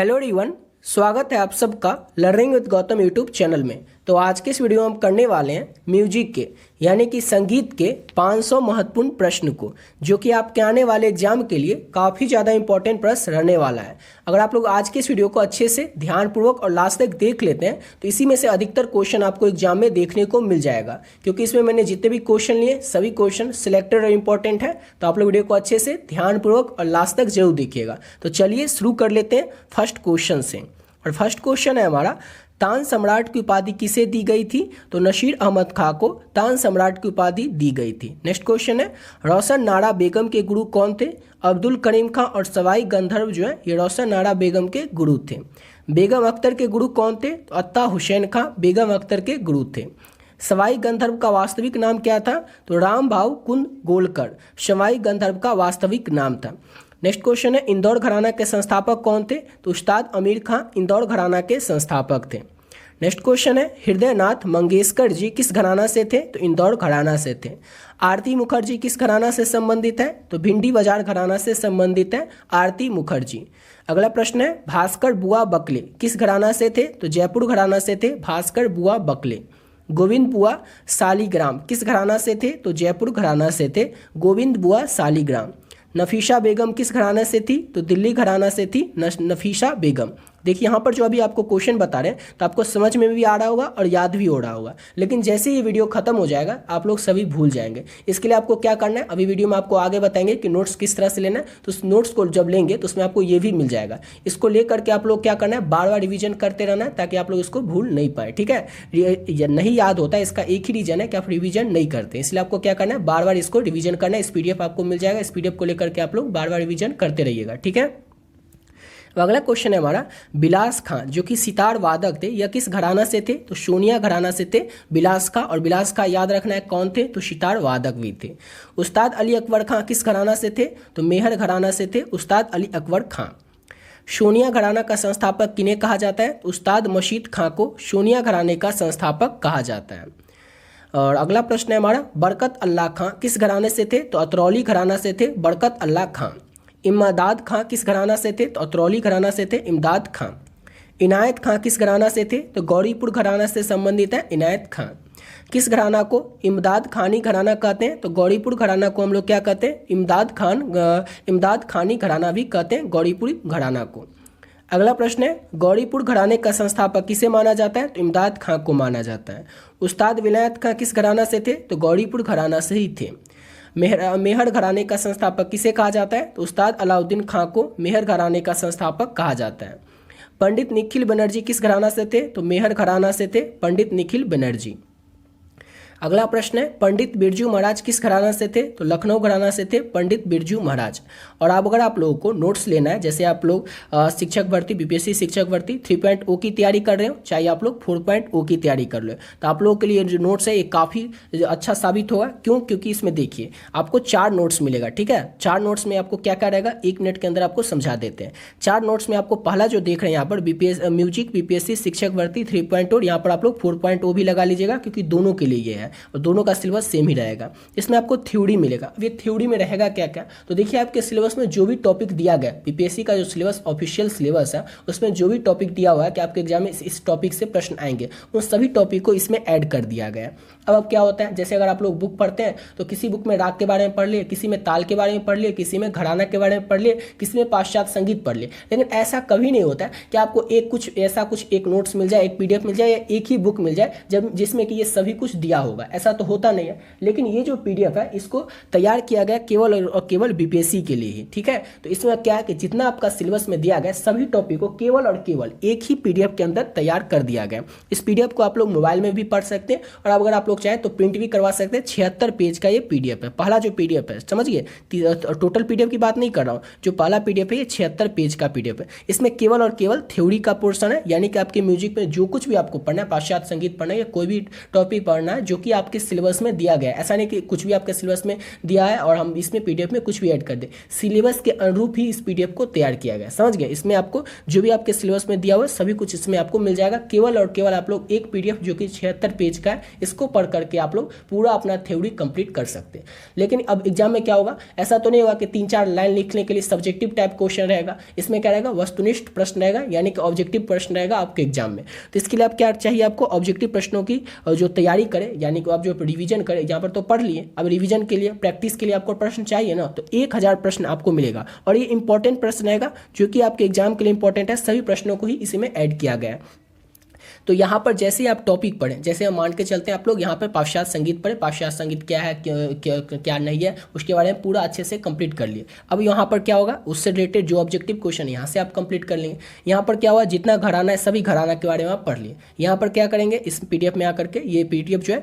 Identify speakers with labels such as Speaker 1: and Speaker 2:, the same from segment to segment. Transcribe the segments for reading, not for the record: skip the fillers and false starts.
Speaker 1: Hello everyone, स्वागत है आप सबका learning with Gautam YouTube channel में। तो आज के इस वीडियो में हम करने वाले हैं म्यूजिक के यानी कि संगीत के 500 महत्वपूर्ण प्रश्न को, जो कि आपके आने वाले एग्जाम के लिए काफ़ी ज़्यादा इंपॉर्टेंट प्रश्न रहने वाला है। अगर आप लोग आज के इस वीडियो को अच्छे से ध्यानपूर्वक और लास्ट तक देख लेते हैं तो इसी में से अधिकतर क्वेश्चन आपको एग्जाम में देखने को मिल जाएगा, क्योंकि इसमें मैंने जितने भी क्वेश्चन लिए सभी क्वेश्चन सिलेक्टेड और इंपॉर्टेंट है। तो आप लोग वीडियो को अच्छे से ध्यानपूर्वक और लास्ट तक जरूर देखिएगा। तो चलिए शुरू कर लेते हैं फर्स्ट क्वेश्चन से। और फर्स्ट क्वेश्चन है हमारा, तान सम्राट की उपाधि किसे दी गई थी? तो नसीर अहमद खां को तान सम्राट की उपाधि दी गई थी। नेक्स्ट क्वेश्चन है, रोशन नारा बेगम के गुरु कौन थे? अब्दुल करीम खां और सवाई गंधर्व जो है ये रोशन नारा बेगम के गुरु थे। बेगम अख्तर के गुरु कौन थे? तो अत्ता हुसैन खां बेगम अख्तर के गुरु थे। सवाई गंधर्व का वास्तविक नाम क्या था? तो राम भाव कुंद गोलकर सवाई गंधर्व का वास्तविक नाम था। नेक्स्ट क्वेश्चन है, इंदौर घराना के संस्थापक कौन थे? तो उस्ताद अमीर खां इंदौर घराना के संस्थापक थे। नेक्स्ट क्वेश्चन है, हृदयनाथ मंगेशकर जी किस घराना से थे? तो इंदौर घराना से थे। आरती मुखर्जी किस घराना से संबंधित है? तो भिंडी बाजार घराना से संबंधित है आरती मुखर्जी। अगला प्रश्न है, भास्कर बुआ बकले किस घराना से थे? तो जयपुर घराना से थे भास्कर बुआ बकले। गोविंद बुआ सालीग्राम किस घराना से थे? तो जयपुर घराना से थे गोविंद बुआ सालीग्राम। नफीसा बेगम किस घराना से थी? तो दिल्ली घराना से थी नफीसा बेगम। देखिए यहाँ पर जो अभी आपको क्वेश्चन बता रहे हैं तो आपको समझ में भी आ रहा होगा और याद भी हो रहा होगा, लेकिन जैसे ये वीडियो खत्म हो जाएगा आप लोग सभी भूल जाएंगे। इसके लिए आपको क्या करना है, अभी वीडियो में आपको आगे बताएंगे कि नोट्स किस तरह से लेना है। तो उस नोट्स को जब लेंगे तो उसमें आपको ये भी मिल जाएगा। इसको लेकर के आप लोग क्या करना है, बार बार रिविजन करते रहना है ताकि आप लोग इसको भूल नहीं पाए। ठीक है, नहीं याद होता है इसका एक ही रीजन है कि आप रिविजन नहीं करते, इसलिए आपको क्या करना है, बार बार इसको रिविजन करना है। इस PDF आपको मिल जाएगा, इस PDF को लेकर के आप लोग बार बार रिविजन करते रहिएगा। ठीक है, अगला क्वेश्चन है हमारा, बिलास खां जो कि सितार वादक थे यह किस घराना से थे? तो सोनिया घराना से थे बिलास खां, और बिलास खां याद रखना है कौन थे? तो सितार वादक भी थे। उस्ताद अली अकबर खां किस घराना से थे? तो मेहर घराना से थे उस्ताद अली अकबर खां। सोनिया घराना का संस्थापक किन्हें कहा जाता है? तो उस्ताद मशीद खां को सोनिया घराने का संस्थापक कहा जाता है। और अगला प्रश्न है हमारा, बरकत अल्लाह खां किस घराने से थे? तो अतरौली घराना से थे बरकत अल्लाह खां। इमदाद खां किस घराना से थे? तो अतरौली घराना से थे इमदाद खां। इनायत खां किस घराना से थे? तो गौरीपुर घराना से संबंधित है इनायत खां। किस घराना को इमदाद खानी घराना कहते हैं? तो गौरीपुर घराना को हम लोग क्या कहते हैं? इमदाद खानी घराना भी कहते हैं गौरीपुरी घराना को। अगला प्रश्न है, गौरीपुर घराने का संस्थापक किसे माना जाता है? तो इमदाद खां को माना जाता है। उस्ताद विलायत खां किस घराना से थे? तो गौरीपुर घराना से ही थे। मेहर घराने का संस्थापक किसे कहा जाता है? तो उस्ताद अलाउद्दीन खां को मेहर घराने का संस्थापक कहा जाता है। पंडित निखिल बनर्जी किस घराना से थे? तो मेहर घराना से थे पंडित निखिल बनर्जी। अगला प्रश्न है, पंडित बिरजू महाराज किस घराना से थे? तो लखनऊ घराना से थे पंडित बिरजू महाराज। और अब अगर आप लोगों को नोट्स लेना है, जैसे आप लोग शिक्षक भर्ती BPSC शिक्षक भर्ती 3.0 की तैयारी कर रहे हो, चाहे आप लोग 4.0 की तैयारी कर लो, तो आप लोगों के लिए जो नोट्स है ये काफ़ी अच्छा साबित होगा। क्यों? क्योंकि इसमें देखिए आपको 4 नोट्स मिलेगा। ठीक है, 4 नोट्स में आपको क्या क्या रहेगा, 1 मिनट के अंदर आपको समझा देते हैं। 4 नोट्स में आपको पहला जो देख रहे हैं यहाँ पर म्यूजिक BPSC शिक्षक भर्ती 3.0, यहाँ पर आप लोग 4.0 भी लगा लीजिएगा क्योंकि दोनों के लिए ये है और दोनों का सिलेबस सेम ही रहेगा। इसमें आपको थ्योरी मिलेगा। अब ये थ्योरी में रहेगा क्या क्या, तो देखिए आपके सिलेबस में जो भी टॉपिक दिया गया, BPSC का जो सिलेबस ऑफिशियल सिलेबस है उसमें जो भी टॉपिक दिया हुआ है कि आपके एग्जाम में इस टॉपिक से प्रश्न आएंगे, उन सभी टॉपिक को इसमें ऐड कर दिया गया है। अब क्या होता है, जैसे अगर आप लोग बुक पढ़ते हैं तो किसी बुक में राग के बारे में पढ़ लिए, किसी में ताल के बारे में पढ़ लिए, किसी में घराना के बारे में पढ़ लिए, किसी में पाश्चात्य संगीत पढ़ लिए, लेकिन ऐसा कभी नहीं होता है कि आपको एक नोट्स मिल जाए, एक PDF मिल जाए या एक ही बुक मिल जाए जिसमें कि ये सभी कुछ दिया होगा। ऐसा तो होता नहीं है, लेकिन ये जो PDF है इसको तैयार किया गया केवल और केवल BPSC के लिए ही। ठीक है, तो इसमें क्या है कि जितना आपका सिलेबस में दिया गया सभी टॉपिक को केवल और केवल एक ही PDF के अंदर तैयार कर दिया गया। इस PDF को आप लोग मोबाइल में भी पढ़ सकते हैं और अगर आप लोग चाहे तो प्रिंट भी करवा सकते हैं। 76 पेज का ये PDF है। पहला जो PDF है, समझिए टोटल PDF की बात नहीं कर रहा हूँ, जो पहला PDF है ये 76 पेज का PDF है। इसमें केवल और केवल थ्योरी का पोर्शन है, यानी कि आपके म्यूजिक में जो कुछ भी आपको पढ़ना है, पाश्चात्य संगीत पढ़ना है या कोई भी टॉपिक पढ़ना है जो कि कि आपके सिलेबस में दिया गया है। ऐसा नहीं कि कुछ भी आपके सिलेबस में दिया है और हम इसमें पीडीएफ में कुछ भी ऐड कर दें, सिलेबस के अनुरूप ही इस पीडीएफ को तैयार किया गया है, समझ गए। इसमें आपको जो भी आपके सिलेबस में दिया हुआ है सभी कुछ इसमें आपको मिल जाएगा। केवल और केवल आप लोग एक पीडीएफ जो कि 76 पेज का है, इसको पढ़ करके आप लोग पूरा अपना थ्योरी कंप्लीट कर सकते हैं। लेकिन अब एग्जाम में क्या होगा, ऐसा तो नहीं होगा कि 3-4 लाइन लिखने के लिए सब्जेक्टिव टाइप क्वेश्चन रहेगा। इसमें क्या रहेगा, वस्तुनिष्ठ प्रश्न रहेगा, यानी कि ऑब्जेक्टिव प्रश्न रहेगा आपके एग्जाम में। तो इसके लिए आप क्या चाहिए, आपको ऑब्जेक्टिव प्रश्नों की जो तैयारी करें, यानी कि आप जो रिवीजन करें। यहाँ पर तो पढ़ लिए, अब रिवीजन के लिए, प्रैक्टिस के लिए आपको प्रश्न चाहिए ना, तो 1000 प्रश्न आपको मिलेगा और ये इंपॉर्टेंट प्रश्न रहेगा जो कि आपके एग्जाम के लिए इंपॉर्टेंट है। सभी प्रश्नों को ही इसी में ऐड किया गया है। तो यहाँ पर जैसे ही आप टॉपिक पढ़ें, जैसे हम मान के चलते हैं आप लोग यहाँ पर पाश्चात्य संगीत पढ़े, पाश्चात्य संगीत क्या है, क्या नहीं है, उसके बारे में पूरा अच्छे से कंप्लीट कर लिए। अब यहाँ पर क्या होगा, उससे रिलेटेड जो ऑब्जेक्टिव क्वेश्चन यहाँ से आप कंप्लीट कर लेंगे। यहाँ पर क्या हुआ, जितना घराना है सभी घराना के बारे में आप पढ़ लिए। यहाँ पर क्या करेंगे, इस पीडीएफ में आकर के, ये पीडीएफ जो है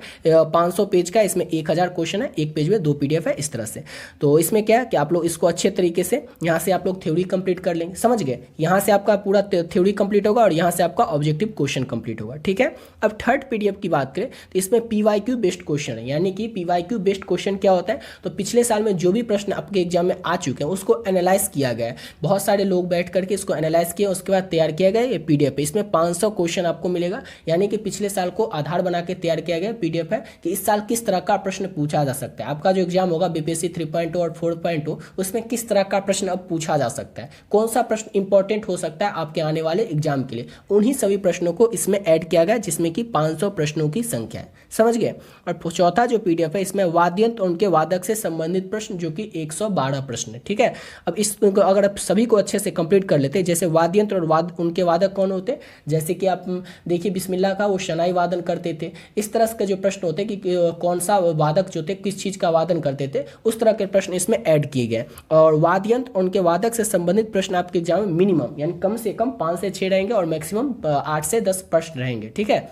Speaker 1: 500 पेज का है, इसमें 1000 क्वेश्चन है, एक पेज में 2 पीडीएफ है, इस तरह से। तो इसमें क्या है कि आप लोग इसको अच्छे तरीके से यहाँ से आप लोग थ्योरी कंप्लीट कर लेंगे, समझ गए। यहाँ से आपका पूरा थ्योरी कंप्लीट होगा और यहाँ से आपका ऑब्जेक्टिव क्वेश्चन कंप्लीट होगा, ठीक है। अब थर्ड पीडीएफ की बात करें तो इसमें पीवाईक्यू बेस्ड क्वेश्चन है, यानी कि पीवाईक्यू बेस्ड क्वेश्चन क्या होता है, तो पिछले साल में जो भी प्रश्न आपके एग्जाम में आ चुके हैं उसको एनालाइज किया गया है। बहुत सारे लोग बैठ करके इसको एनालाइज किया, उसके बाद तैयार किया गया ये पीडीएफ है। इसमें 500 क्वेश्चन आपको मिलेगा, यानी कि पिछले साल को आधार बना के तैयार किया गया पीडीएफ है कि इस साल किस तरह का प्रश्न पूछा जा सकता है। आपका जो एग्जाम होगा बीपीएससी 3.0 और 4.0, उसमें किस तरह का प्रश्न अब पूछा जा सकता है, कौन सा प्रश्न इंपॉर्टेंट हो सकता है आपके आने वाले एग्जाम के लिए, उन्हीं सभी प्रश्नों को इसमें ऐड किया गया, जिसमें कि 500 प्रश्नों की संख्या है, समझ गए। और चौथा जो पीडीएफ है इसमें वाद्य यंत्र और उनके वादक से संबंधित प्रश्न, जो कि 112 प्रश्न है, ठीक है। अब इस अगर आप सभी को अच्छे से कंप्लीट कर लेते हैं, जैसे वाद्य यंत्र और उनके वादक कौन होते हैं, जैसे कि आप देखिए बिस्मिल्लाह का वो शनाई वादन करते थे, इस तरह के जो प्रश्न होते हैं कि कौन सा वादक जो थे किस चीज़ का वादन करते थे, उस तरह के प्रश्न इसमें ऐड किए गए। और वाद्य यंत्र और उनके वादक से संबंधित प्रश्न आपके एग्जाम में मिनिमम यानी कम से कम 5 से 6 रहेंगे और मैक्सिमम 8 से 10 प्रश्न रहेंगे, ठीक है।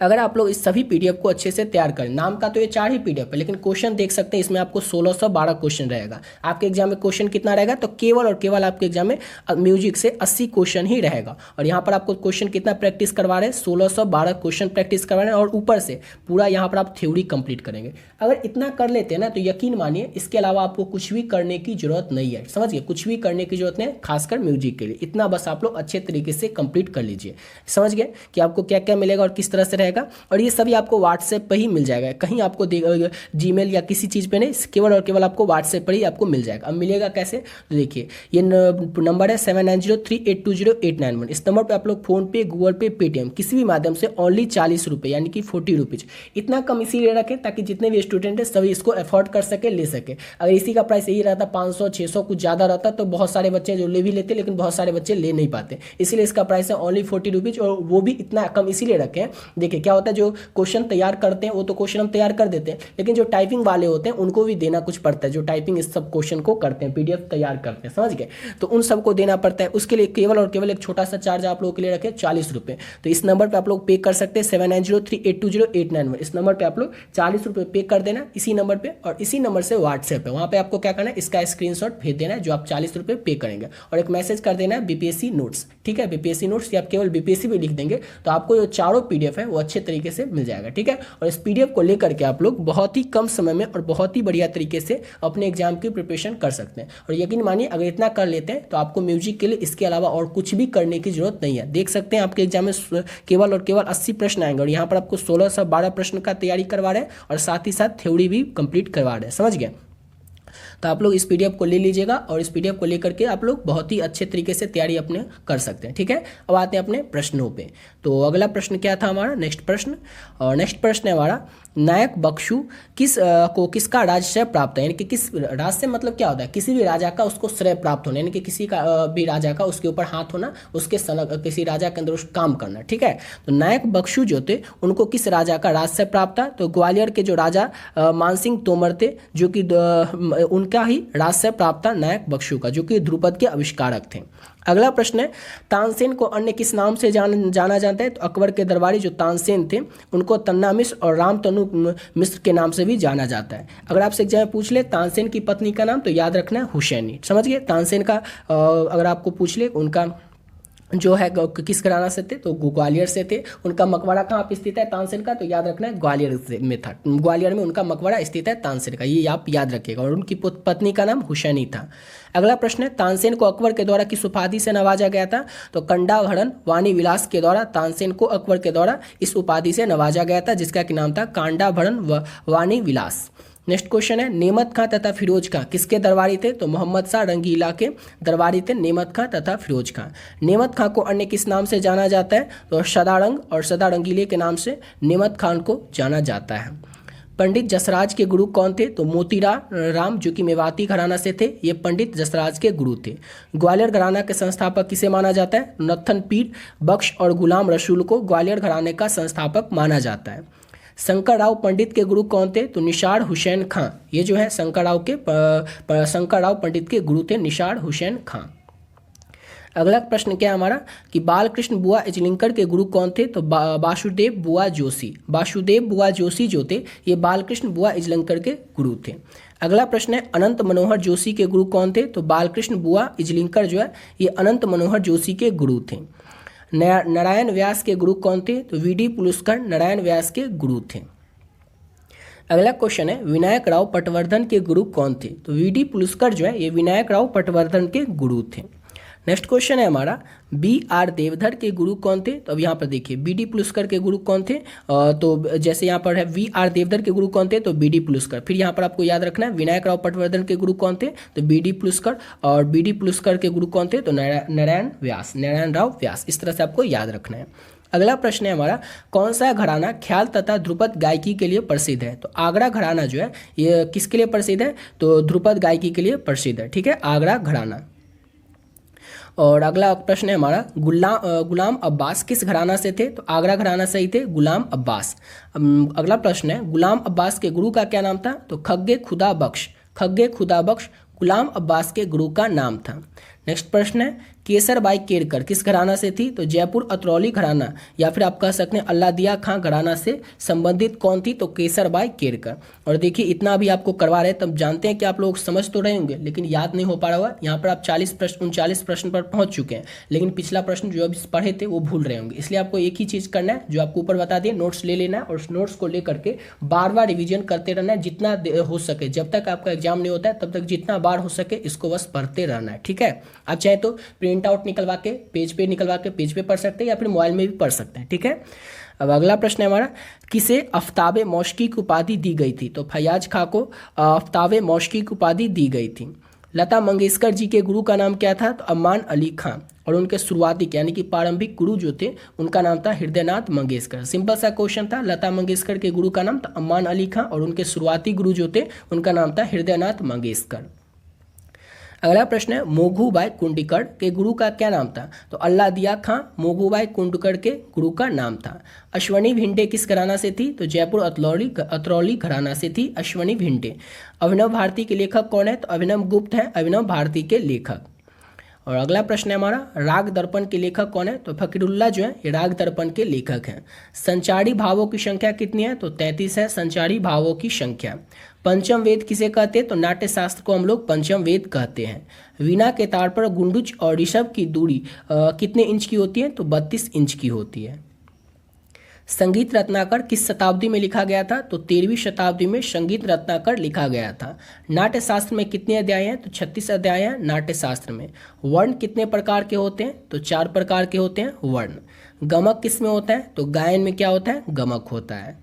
Speaker 1: अगर आप लोग इस सभी पीडीएफ को अच्छे से तैयार करें, नाम का तो ये 4 ही पीडीएफ है, लेकिन क्वेश्चन देख सकते हैं इसमें आपको 1612 क्वेश्चन रहेगा। आपके एग्जाम में क्वेश्चन कितना रहेगा, तो केवल और केवल आपके एग्जाम में म्यूजिक से 80 क्वेश्चन ही रहेगा। और यहाँ पर आपको क्वेश्चन कितना प्रैक्टिस करवा रहे हैं, 1612 क्वेश्चन प्रैक्टिस करवा रहे हैं, और ऊपर से पूरा यहाँ पर आप थ्योरी कंप्लीट करेंगे। अगर इतना कर लेते हैं ना, तो यकीन मानिए इसके अलावा आपको कुछ भी करने की जरूरत नहीं है, समझिए, कुछ भी करने की जरूरत नहीं, खासकर म्यूजिक के लिए। इतना बस आप लोग अच्छे तरीके से कंप्लीट कर लीजिए, समझ गए कि आपको क्या क्या मिलेगा और किस तरह से रहेगा। और ये सभी आपको व्हाट्सएप पर ही मिल जाएगा, कहीं आपको जीमेल या किसी चीज़ पे नहीं, केवल और केवल आपको व्हाट्सएप पर ही आपको मिल जाएगा। अब मिलेगा कैसे, तो देखिए ये नंबर है 7903820891। इस नंबर पे आप लोग फोन पे, गूगल पे, पेटीएम किसी भी माध्यम से ओनली 40 रुपये यानी कि 40 रुपीज़, इतना कम इसीलिए रखें ताकि जितने भी स्टूडेंट हैं सभी इसको अफोर्ड कर सके, ले सके। अगर इसी का प्राइस यही रहता 500-600 कुछ ज़्यादा रहता तो बहुत सारे बच्चे जो ले भी लेते, लेकिन बहुत सारे बच्चे ले नहीं पाते, इसीलिए इसका प्राइस है ओनली 40 रुपीज़। और वो भी इतना कम इसीलिए रखें, देखिए क्या होता है, जो क्वेश्चन तैयार करते हैं वो तो क्वेश्चन हम तैयार कर देते हैं, लेकिन जो टाइपिंग वाले होते हैं उनको भी देना कुछ पड़ता है, जो टाइपिंग इस सब क्वेश्चन को करते हैं, पीडीएफ तैयार करते हैं, समझ गए, तो उन सबको देना पड़ता है। उसके लिए केवल और केवल एक छोटा सा चार्ज आप लोगों के लिए रखें 40 रुपये। तो इस नंबर पर आप लोग पे कर सकते हैं 7903820891। इस नंबर पर आप लोग 40 रुपये पे कर देना, इसी नंबर पर, और इसी नंबर से व्हाट्सएप है, वहाँ पर आपको क्या करना है, इसका स्क्रीनशॉट भेज देना है जो आप 40 रुपये पे करेंगे, और एक मैसेज कर देना है बीपीएससी नोट्स, ठीक है। बीपीएससी नोट्स या आप केवल बीपीएससी भी लिख देंगे तो आपको जो चारों पीडीएफ है वो अच्छे तरीके से मिल जाएगा, ठीक है। और इस पीडीएफ को लेकर के आप लोग बहुत ही कम समय में और बहुत ही बढ़िया तरीके से अपने एग्जाम की प्रिपरेशन कर सकते हैं। और यकीन मानिए अगर इतना कर लेते हैं तो आपको म्यूजिक के लिए इसके अलावा और कुछ भी करने की जरूरत नहीं है। देख सकते हैं आपके एग्जाम में केवल और केवल 80 प्रश्न आएंगे, और यहाँ पर आपको 1612 प्रश्न का तैयारी करवा रहे हैं और साथ ही साथ थ्योरी भी कंप्लीट करवा रहे हैं, समझ गए। तो आप लोग इस पीडीएफ को ले लीजिएगा और इस पीडीएफ को लेकर के आप लोग बहुत ही अच्छे तरीके से तैयारी अपने कर सकते हैं, ठीक है। अब आते हैं अपने प्रश्नों पे। तो अगला प्रश्न क्या था हमारा, नेक्स्ट प्रश्न, और नेक्स्ट प्रश्न है हमारा, नायक बख्शू किसका राजश्रय प्राप्त है, यानी कि किस राजश्रय मतलब क्या होता है, किसी भी राजा का उसको श्रेय प्राप्त होना, यानी कि किसी का भी राजा का उसके ऊपर हाथ होना, उसके किसी राजा के अंदर उस काम करना, ठीक है। तो नायक बख्शू जो थे उनको किस राजा का राजश्रय प्राप्त था, तो ग्वालियर के जो राजा मानसिंह तोमर थे, जो कि उनका ही राजश्रय प्राप्त था नायक बख्शू का, जो कि ध्रुपद के आविष्कारक थे। अगला प्रश्न है, तानसेन को अन्य किस नाम से जाना जाता है, तो अकबर के दरबारी जो तानसेन थे उनको तन्ना मिश्र और रामतनु मिश्र के नाम से भी जाना जाता है। अगर आपसे एग्जाम में पूछ ले तानसेन की पत्नी का नाम, तो याद रखना है हुसैनी, समझ गए। तानसेन का अगर आपको पूछ ले उनका जो है किस घराना से थे, तो ग्वालियर से थे। उनका मकबरा कहाँ पे स्थित है, तानसेन का, तो याद रखना है ग्वालियर में था। ग्वालियर में उनका मकबरा स्थित है तानसेन का, ये आप याद रखिएगा। और उनकी पत्नी का नाम हुसैनी था। अगला प्रश्न है, तानसेन को अकबर के द्वारा किस उपाधि से नवाजा गया था, तो कंडाभरण वाणी विलास के द्वारा तानसेन को अकबर के द्वारा इस उपाधि से नवाजा गया था, जिसका कि नाम था कांडाभरण वाणी विलास। नेक्स्ट क्वेश्चन है, नेमत खां तथा फिरोज खां किसके दरबारी थे, तो मोहम्मद शाह रंगीला के दरबारी थे नेमत खां तथा फिरोज खां। नेमत खां को अन्य किस नाम से जाना जाता है, तो सदारंग और सदा रंगीले के नाम से नेमत खान को जाना जाता है। पंडित जसराज के गुरु कौन थे, तो मोतीराम जो कि मेवाती घराना से थे, ये पंडित जसराज के गुरु थे। ग्वालियर घराना के संस्थापक किसे माना जाता है, नत्थन पीर बख्श और गुलाम रसूल को ग्वालियर घराने का संस्थापक माना जाता है। शंकर राव पंडित के गुरु कौन थे, तो निसार हुसैन खां, ये जो है शंकर राव पंडित के गुरु थे निसार हुसैन खां। अगला प्रश्न क्या है हमारा कि बालकृष्ण बुआ इजलिंकर के गुरु कौन थे, तो वासुदेव बुआ जोशी। वासुदेव बुआ जोशी जो थे ये बालकृष्ण बुआ इजलिंकर के गुरु थे। अगला प्रश्न है, अनंत मनोहर जोशी के गुरु कौन थे, तो बालकृष्ण बुआ इजलिंकर जो है ये अनंत मनोहर जोशी के गुरु थे। नारायण व्यास के गुरु कौन थे, तो वीडी पुलस्कर नारायण व्यास के गुरु थे। अगला क्वेश्चन है, विनायक राव पटवर्धन के गुरु कौन थे, तो वीडी पुलस्कर जो है ये विनायक राव पटवर्धन के गुरु थे। नेक्स्ट क्वेश्चन है हमारा, बी आर देवधर के गुरु कौन थे, तो अब यहाँ पर देखिए बी डी पुलस्कर के गुरु कौन थे, तो जैसे यहाँ पर है वी आर देवधर के गुरु कौन थे, तो बी डी पुलस्कर। फिर यहाँ पर आपको याद रखना है विनायक राव पटवर्धन के गुरु कौन थे, तो बी डी पुलस्कर, और बी डी पुलस्कर के गुरु कौन थे, तो नारायण राव व्यास। इस तरह से आपको याद रखना है। अगला प्रश्न है हमारा, कौन सा घराना ख्याल तथा ध्रुपद गायकी के लिए प्रसिद्ध है, तो आगरा घराना जो है ये किसके लिए प्रसिद्ध है, तो ध्रुपद गायकी के लिए प्रसिद्ध है। ठीक है, आगरा घराना। और अगला प्रश्न है हमारा, गुलाम अब्बास किस घराना से थे, तो आगरा घराना से ही थे गुलाम अब्बास। अगला प्रश्न है, गुलाम अब्बास के गुरु का क्या नाम था, तो खग्गे खुदा बख्श गुलाम अब्बास के गुरु का नाम था। नेक्स्ट प्रश्न है, केसर बाई केरकर किस घराना से थी, तो जयपुर अतरौली घराना या फिर आप कह सकते हैं अल्लादिया खां घराना से संबंधित कौन थी, तो केसर बाई केरकर। और देखिए इतना भी आपको करवा रहे हैं, तब जानते हैं कि आप लोग समझ तो रहे होंगे लेकिन याद नहीं हो पा रहा होगा। यहाँ पर आप 39 प्रश्न पर पहुंच चुके हैं, लेकिन पिछला प्रश्न जो अभी पढ़े थे वो भूल रहे होंगे। इसलिए आपको एक ही चीज़ करना है जो आपको ऊपर बता दिए, नोट्स ले लेना है और उस नोट्स को लेकर के बार बार रिविजन करते रहना है जितना हो सके। जब तक आपका एग्जाम नहीं होता है तब तक जितना बार हो सके इसको बस पढ़ते रहना है। ठीक है, आप चाहे तो प्रिंट आउट निकलवा के पेज पे पढ़ सकते हैं या फिर मोबाइल में भी पढ़ सकते हैं। ठीक है, अब अगला प्रश्न है हमारा, किसे आफ्ताबे मौशकी की उपाधि दी गई थी, तो फयाज खां को आफ्ताबे मौशकी की उपाधि दी गई थी। लता मंगेशकर जी के गुरु का नाम क्या था, तो अमान अली खां। और उनके शुरुआती यानी कि प्रारंभिक गुरु जो थे उनका नाम था हृदयनाथ मंगेशकर। सिंपल सा क्वेश्चन था, लता मंगेशकर के गुरु का नाम था अमान अली खां और उनके शुरुआती गुरु जो थे उनका नाम था हृदयनाथ मंगेशकर। अगला प्रश्न है, मोघूबाई कुंडीकड़ के गुरु का क्या नाम था, तो अल्लादिया खां मोघूबाई कुंडीकड़ के गुरु का नाम था। अश्वनी भिंडे किस घराना से थी, तो जयपुर अतरौली घराना से थी अश्वनी भिंडे। अभिनव भारती के लेखक कौन है, तो अभिनव गुप्त है अभिनव भारती के लेखक। और अगला प्रश्न है हमारा, राग दर्पण के लेखक कौन है, तो फकीरुल्लाह जो है ये राग दर्पण के लेखक हैं। संचारी भावों की संख्या कितनी है, तो 33 है संचारी भावों की संख्या। पंचम वेद किसे कहते हैं, तो नाट्य शास्त्र को हम लोग पंचम वेद कहते हैं। वीणा के तार पर गुंडुच और ऋषभ की दूरी कितने इंच की होती है, तो 32 इंच की होती है। संगीत रत्नाकर किस शताब्दी में लिखा गया था, तो 13वीं शताब्दी में संगीत रत्नाकर लिखा गया था। नाट्य शास्त्र में कितने अध्याय हैं, तो 36 अध्याय हैं नाट्य शास्त्र में। वर्ण कितने प्रकार के होते हैं, तो 4 प्रकार के होते हैं वर्ण। गमक किस में होता है, तो गायन में क्या होता है, गमक होता है।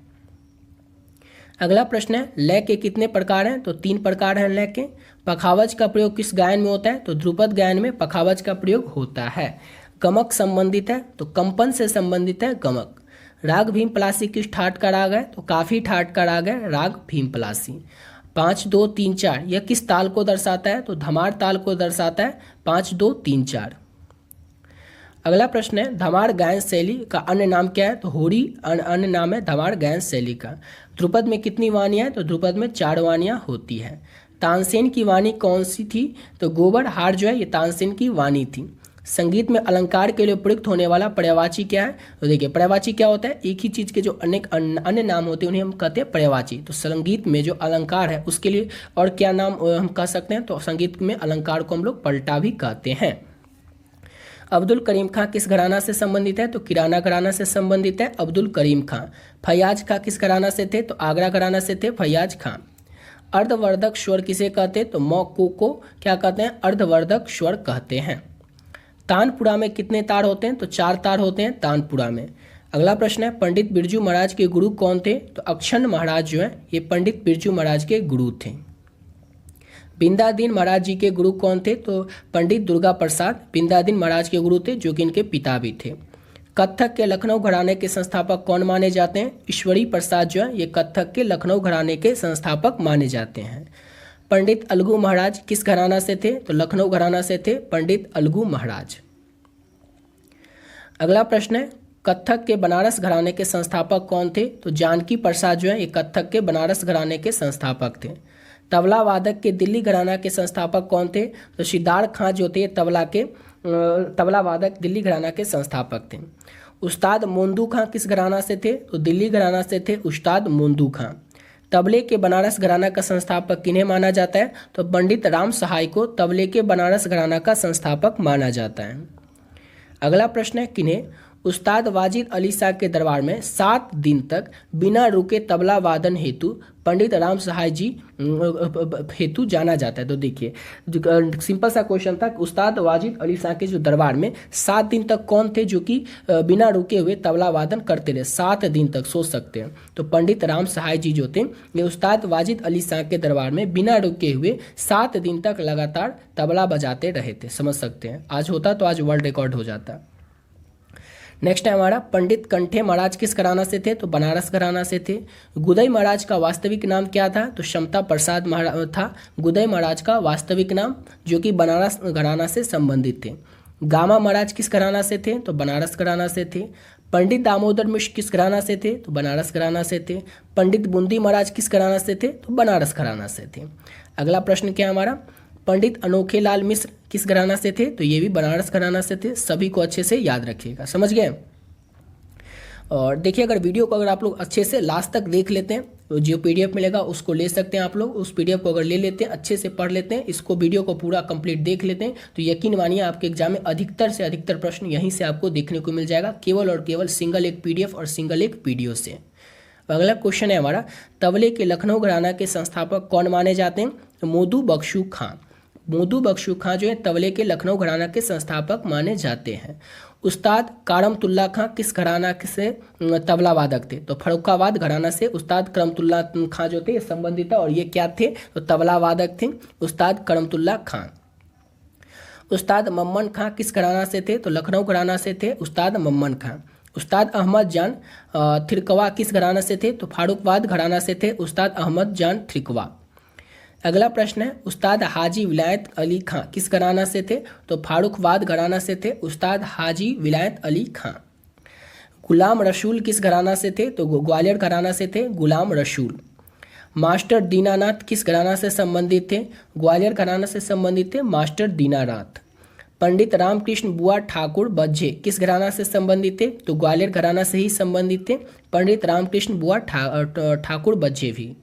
Speaker 1: अगला प्रश्न है, लय के कितने प्रकार हैं, तो 3 प्रकार हैं लय के। पखावज का प्रयोग किस गायन में होता है, तो ध्रुपद गायन में पखावज का प्रयोग होता है। गमक संबंधित है, तो कंपन से संबंधित है गमक। राग भीम पलासी किस ठाट का राग है, तो काफी ठाट का राग है राग भीम पलासी। 5 2 3 4 यह किस ताल को दर्शाता है, तो धमार ताल को दर्शाता है 5 2 3 4। अगला प्रश्न है, धमार गायन शैली का अन्य नाम क्या है, तो होरी अन्य नाम है धमार गायन शैली का। ध्रुपद में कितनी वाणियाँ हैं, तो ध्रुपद में 4 वाणियाँ होती है। तानसेन की वाणी कौन सी थी, तो गोबर हार जो है ये तानसेन की वाणी थी। संगीत में अलंकार के लिए प्रयुक्त होने वाला पर्यायवाची क्या है, तो देखिए पर्यायवाची क्या होता है, एक ही चीज़ के जो अनेक अन्य नाम होते हैं उन्हें हम कहते हैं पर्यायवाची। तो संगीत में जो अलंकार है उसके लिए और क्या नाम हम कह सकते हैं, तो संगीत में अलंकार को हम लोग पलटा भी कहते हैं। अब्दुल करीम खां किस घराना से संबंधित है? तो किराना घराना से संबंधित है अब्दुल करीम खां। फैयाज खां किस घराना से थे? तो आगरा घराना से थे फैयाज खां। अर्धवर्धक स्वर किसे कहते हैं? तो मौको को क्या कहते हैं? अर्धवर्धक स्वर कहते हैं। तानपुरा में कितने तार होते हैं? तो 4 तार होते हैं तानपुरा में। अगला प्रश्न है, पंडित बिरजू महाराज के गुरु कौन थे? तो अक्षण महाराज जो है ये पंडित बिरजू महाराज के गुरु थे। बिंदादीन महाराज जी के गुरु कौन थे? तो पंडित दुर्गा प्रसाद बिंदादीन महाराज के गुरु थे, जो कि इनके पिता भी थे। कत्थक के लखनऊ घराने के संस्थापक कौन माने जाते हैं? ईश्वरी प्रसाद जो है ये कत्थक के लखनऊ घराने के संस्थापक माने जाते हैं। पंडित अलगू महाराज किस घराना से थे? तो लखनऊ घराना से थे पंडित अलगू महाराज। अगला प्रश्न है, कत्थक के बनारस घराने के संस्थापक कौन थे? तो जानकी प्रसाद जो है ये कत्थक के बनारस घराने के संस्थापक थे। तबला वादक के दिल्ली घराना के संस्थापक कौन थे? तो सिद्धार्थ खां जो थे तबला वादक दिल्ली घराना के संस्थापक थे। उस्ताद मोंदू खां किस घराना से थे? तो दिल्ली घराना से थे उस्ताद मोंदू खां। तबले के बनारस घराना का संस्थापक किन्हें माना जाता है? तो पंडित राम सहाय को तबले के बनारस घराना का संस्थापक माना जाता है। अगला प्रश्न है, किन्हें उस्ताद वाजिद अली शाह के दरबार में 7 दिन तक बिना रुके तबला वादन हेतु पंडित राम सहाय जी हेतु जाना जाता है? तो देखिए सिंपल सा क्वेश्चन था, उस्ताद वाजिद अली शाह के जो दरबार में 7 दिन तक कौन थे जो कि बिना रुके हुए तबला वादन करते रहे? 7 दिन तक, सोच सकते हैं। तो पंडित राम सहाय जी जो थे ये उस्ताद वाजिद अली शाह के दरबार में बिना रुके हुए 7 दिन तक लगातार तबला बजाते रहे थे, समझ सकते हैं। आज होता तो आज वर्ल्ड रिकॉर्ड हो जाता। नेक्स्ट है हमारा, पंडित कंठे महाराज किस घराना से थे? तो बनारस घराना से थे। गुदई महाराज का वास्तविक नाम क्या था? तो समता प्रसाद महाराज था गुदई महाराज का वास्तविक नाम, जो कि बनारस घराना से संबंधित थे। गामा महाराज किस घराना से थे? तो बनारस घराना से थे। पंडित दामोदर मिश्र किस घराना से थे? तो बनारस घराना से थे। पंडित बूंदी महाराज किस घराना से थे? तो बनारस घराना से थे। अगला प्रश्न क्या है हमारा, पंडित अनोखे लाल मिश्र किस घराना से थे? तो ये भी बनारस घराना से थे। सभी को अच्छे से याद रखिएगा, समझ गए। और देखिए अगर वीडियो को अगर आप लोग अच्छे से लास्ट तक देख लेते हैं तो जो पीडीएफ मिलेगा उसको ले सकते हैं आप लोग। उस पीडीएफ को अगर ले लेते हैं, अच्छे से पढ़ लेते हैं, इसको वीडियो को पूरा कंप्लीट देख लेते हैं, तो यकीन मानिए आपके एग्जाम में अधिकतर से अधिकतर प्रश्न यहीं से आपको देखने को मिल जाएगा, केवल और केवल सिंगल एक पीडीएफ और सिंगल एक वीडियो से। अगला क्वेश्चन है हमारा, तबले के लखनऊ घराना के संस्थापक कौन माने जाते हैं? तो मोदू बख्शू खां। मोदू बख्शू खां जो है तबले के लखनऊ घराना के संस्थापक माने जाते हैं। उस्ताद करमतुल्ला खां किस घराना से तबला वादक थे? तो फर्रुखाबाद घराना से उस्ताद करमतुल्ला खां जो थे संबंधित है, और ये क्या थे? तो तबला वादक थे उस्ताद करमतुल्ला खां। उस्ताद मम्मन खां किस घराना से थे? तो लखनऊ घराना से थे उस्ताद मम्मन खां। उस्ताद अहमद जान थिरकवा किस घराना से थे? तो फारुखाबाद घराना से थे उस्ताद अहमद जान थिरकवा। अगला प्रश्न है, उस्ताद हाजी विलायत अली खां किस घराना से थे? तो फारुखाबाद घराना से थे उस्ताद हाजी विलायत अली खां। गुलाम रसूल किस घराना से थे? तो ग्वालियर घराना से थे गुलाम रसूल। मास्टर दीनानाथ किस घराना से संबंधित थे? ग्वालियर घराना से संबंधित थे मास्टर दीनानाथ। पंडित रामकृष्ण बुआ ठाकुर बज्जे किस घराना से संबंधित थे? तो ग्वालियर घराना से ही संबंधित थे पंडित रामकृष्ण बुआ ठाकुर बज्जे भी।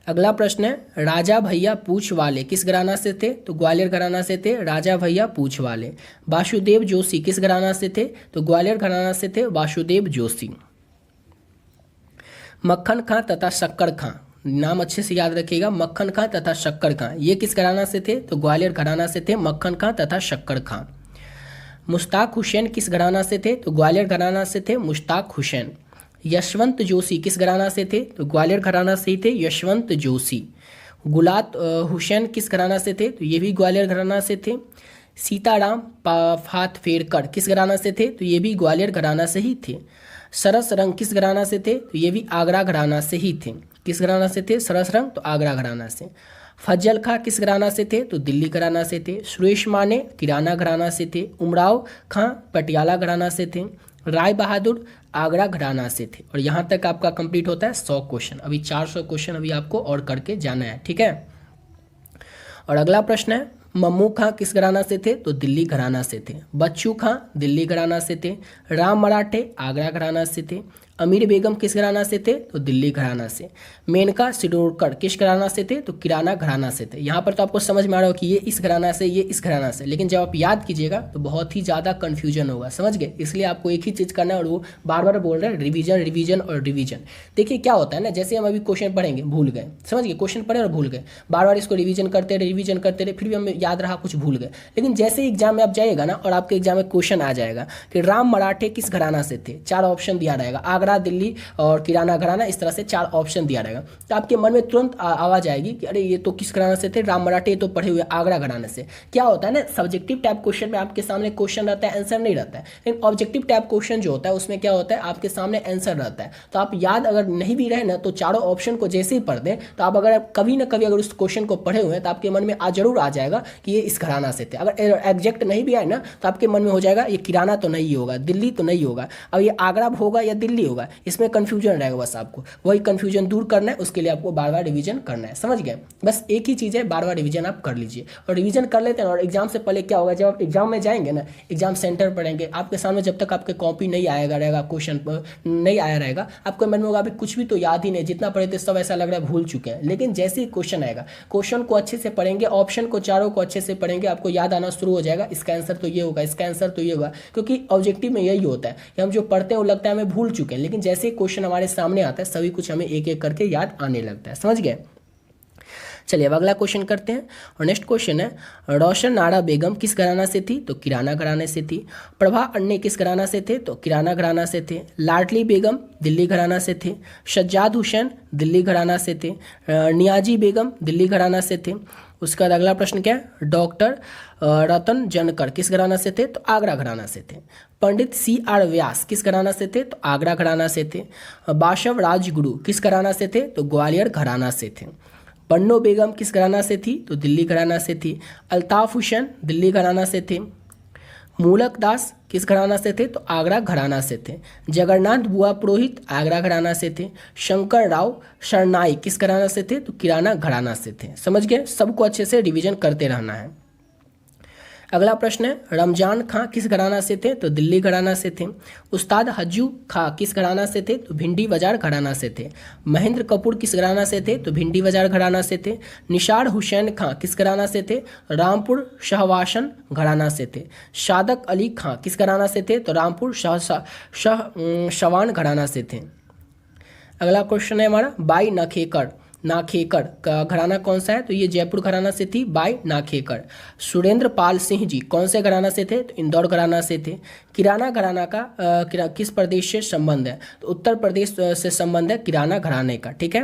Speaker 1: अगला प्रश्न है, राजा भैया पूछ वाले किस घराना से थे? तो ग्वालियर घराना से थे राजा भैया पूछ वाले। वासुदेव जोशी किस घराना से थे? तो ग्वालियर घराना से थे वासुदेव जोशी। मक्खन खां तथा शक्कर खां, नाम अच्छे से याद रखिएगा, मक्खन खां तथा शक्कर खां, ये किस घराना से थे? तो ग्वालियर घराना से थे मक्खन खां तथा शक्कर खां। मुश्ताक हुसैन किस घराना से थे? तो ग्वालियर घराना से थे मुश्ताक हुसैन। यशवंत जोशी किस घराना से थे? तो ग्वालियर घराना से ही थे यशवंत जोशी। गुलात हुसैन किस घराना से थे? तो ये भी ग्वालियर घराना से थे। सीताराम फातफेरकर किस घराना से थे? तो ये भी ग्वालियर घराना से ही थे। सरस रंग किस घराना से थे? तो ये भी आगरा घराना से ही थे। किस घराना से थे सरस रंग? तो आगरा घराना से। फजल खां किस घराना से थे? तो दिल्ली घराना से थे। सुरेश माने किराना घराना से थे। उमराव खां पटियाला घराना से थे। राय बहादुर आगरा घराना से थे। और यहाँ तक आपका कंप्लीट होता है 100 क्वेश्चन। अभी 400 क्वेश्चन अभी आपको और करके जाना है, ठीक है। और अगला प्रश्न है, मम्मू खां किस घराना से थे? तो दिल्ली घराना से थे। बच्चू खां दिल्ली घराना से थे। राम मराठे आगरा घराना से थे। अमीर बेगम किस घराना से थे? तो दिल्ली घराना से। मेनका सिडोरकर किस घराना से थे? तो किराना घराना से थे। यहाँ पर तो आपको समझ में आ रहा हो कि ये इस घराना से, ये इस घराना से, लेकिन जब आप याद कीजिएगा तो बहुत ही ज़्यादा कन्फ्यूजन होगा, समझ गए? इसलिए आपको एक ही चीज़ करना है और वो बार बार बोल रहे हैं रिवीजन रिवीजन और रिवीजन। देखिए क्या होता है ना, जैसे हम अभी क्वेश्चन पढ़ेंगे भूल गए, समझ गए? क्वेश्चन पढ़े और भूल गए, बार बार इसको रिवीजन करते रहे, फिर भी हमें याद रहा, कुछ भूल गए। लेकिन जैसे ही एग्जाम में आप जाइएगा ना और आपके एग्जाम में क्वेश्चन आ जाएगा कि राम मराठे किस घराना से थे, 4 ऑप्शन दिया रहेगा, आगरा, दिल्ली और किराना घराना, इस तरह से 4 ऑप्शन दिया रहेगा। तो आपके मन में तुरंत आवाज आएगी कि अरे ये तो किस घराना से थे? राम मराठे तो पढ़े हुए आगरा घराने से। क्या होता है ना, सब्जेक्टिव टाइप क्वेश्चन में आपके सामने क्वेश्चन रहता है, आंसर नहीं रहता है। लेकिन ऑब्जेक्टिव टाइप क्वेश्चन जो होता है उसमें क्या होता है, आपके सामने आंसर रहता है। तो आप याद अगर नहीं भी रहे ना तो चारों ऑप्शन को जैसे ही पढ़ दें तो आप अगर कभी ना कभी अगर उस क्वेश्चन को पढ़े हुए हैं तो आपके मन में जरूर आ जाएगा कि ये इस घराना से थे। अगर एग्जैक्ट नहीं भी आए ना तो आपके मन में हो जाएगा ये किराना तो नहीं होगा, दिल्ली तो नहीं होगा, अब ये आगरा होगा या दिल्ली होगा, इसमें कंफ्यूजन रहेगा। बस आपको वही कंफ्यूजन दूर करना है, उसके लिए आपको बार बार रिवीजन करना है, समझ गए? बस एक ही चीज़ है, बार बार रिवीजन आप कर लीजिए और रिवीजन कर लेते हैं। और एग्जाम से पहले क्या होगा, जब आप एग्जाम में जाएंगे ना, एग्जाम सेंटर पढ़ेंगे, आपके सामने जब तक आपके कॉपी नहीं आएगा रहेगा, क्वेश्चन नहीं आया रहेगा, आपको मन में होगा अभी कुछ भी तो याद ही नहीं, जितना पढ़े थे सब ऐसा लग रहा है भूल चुके हैं। लेकिन जैसे ही क्वेश्चन आएगा, क्वेश्चन को अच्छे से पढ़ेंगे, ऑप्शन को चारों को अच्छे से पढ़ेंगे, आपको याद आना शुरू हो जाएगा, इसका आंसर तो ये होगा, इसका आंसर तो ये होगा। क्योंकि ऑब्जेक्टिव में यही होता है कि हम जो पढ़ते हैं वो लगता है हमें भूल चुके हैं, लेकिन जैसे ही क्वेश्चन हमारे सामने आता है सभी कुछ हमें एक एक करके याद आने लगता है, समझ गए? चलिए अब अगला क्वेश्चन करते हैं। और नेक्स्ट क्वेश्चन है, रोशन नारा बेगम किस घराना से थी? तो किराना घराने से थी। प्रभा अन्ने किस घराना से थे? तो किराना घराना से थे। लाडली बेगम दिल्ली घराना से थे। सज्जाद हुसैन दिल्ली घराना से थे। नियाजी बेगम दिल्ली घराना से थे। उसके बाद अगला प्रश्न क्या है, डॉक्टर रतन जनकर किस घराना से थे? तो आगरा घराना से थे। पंडित C.R. व्यास किस घराना से थे? तो आगरा घराना से थे। बाशव राजगुरु किस घराना से थे? तो ग्वालियर घराना से थे। पन्नो बेगम किस घराना से थी? तो दिल्ली घराना से थी। अल्ताफ हुसैन दिल्ली घराना से थे। मूलक दास किस घराना से थे? तो आगरा घराना से थे। जगन्नाथ बुआ पुरोहित आगरा घराना से थे। शंकर राव शरनाई किस घराना से थे? तो किराना घराना से थे। समझ गए? सबको अच्छे से रिवीजन करते रहना है। अगला प्रश्न है, रमजान खां किस घराना से थे? तो दिल्ली घराना से थे। उस्ताद हज्जू खां किस घराना से थे? तो भिंडी बाजार घराना से थे। महेंद्र कपूर किस घराना से थे? तो भिंडी बाजार घराना से थे। निशार हुसैन खां किस घराना से थे? रामपुर शाहवासन घराना से थे। सादक अली खां किस घराना से थे? तो रामपुर शवान घराना से थे। अगला क्वेश्चन है हमारा, बाई नाखेकर का घराना कौन सा है? तो ये जयपुर घराना से थी, बाई नाखेकर। सुरेंद्र पाल सिंह जी कौन से घराना से थे? तो इंदौर घराना से थे। किराना घराना का किस प्रदेश से संबंध है? तो उत्तर प्रदेश से संबंध है किराना घराने का, ठीक है।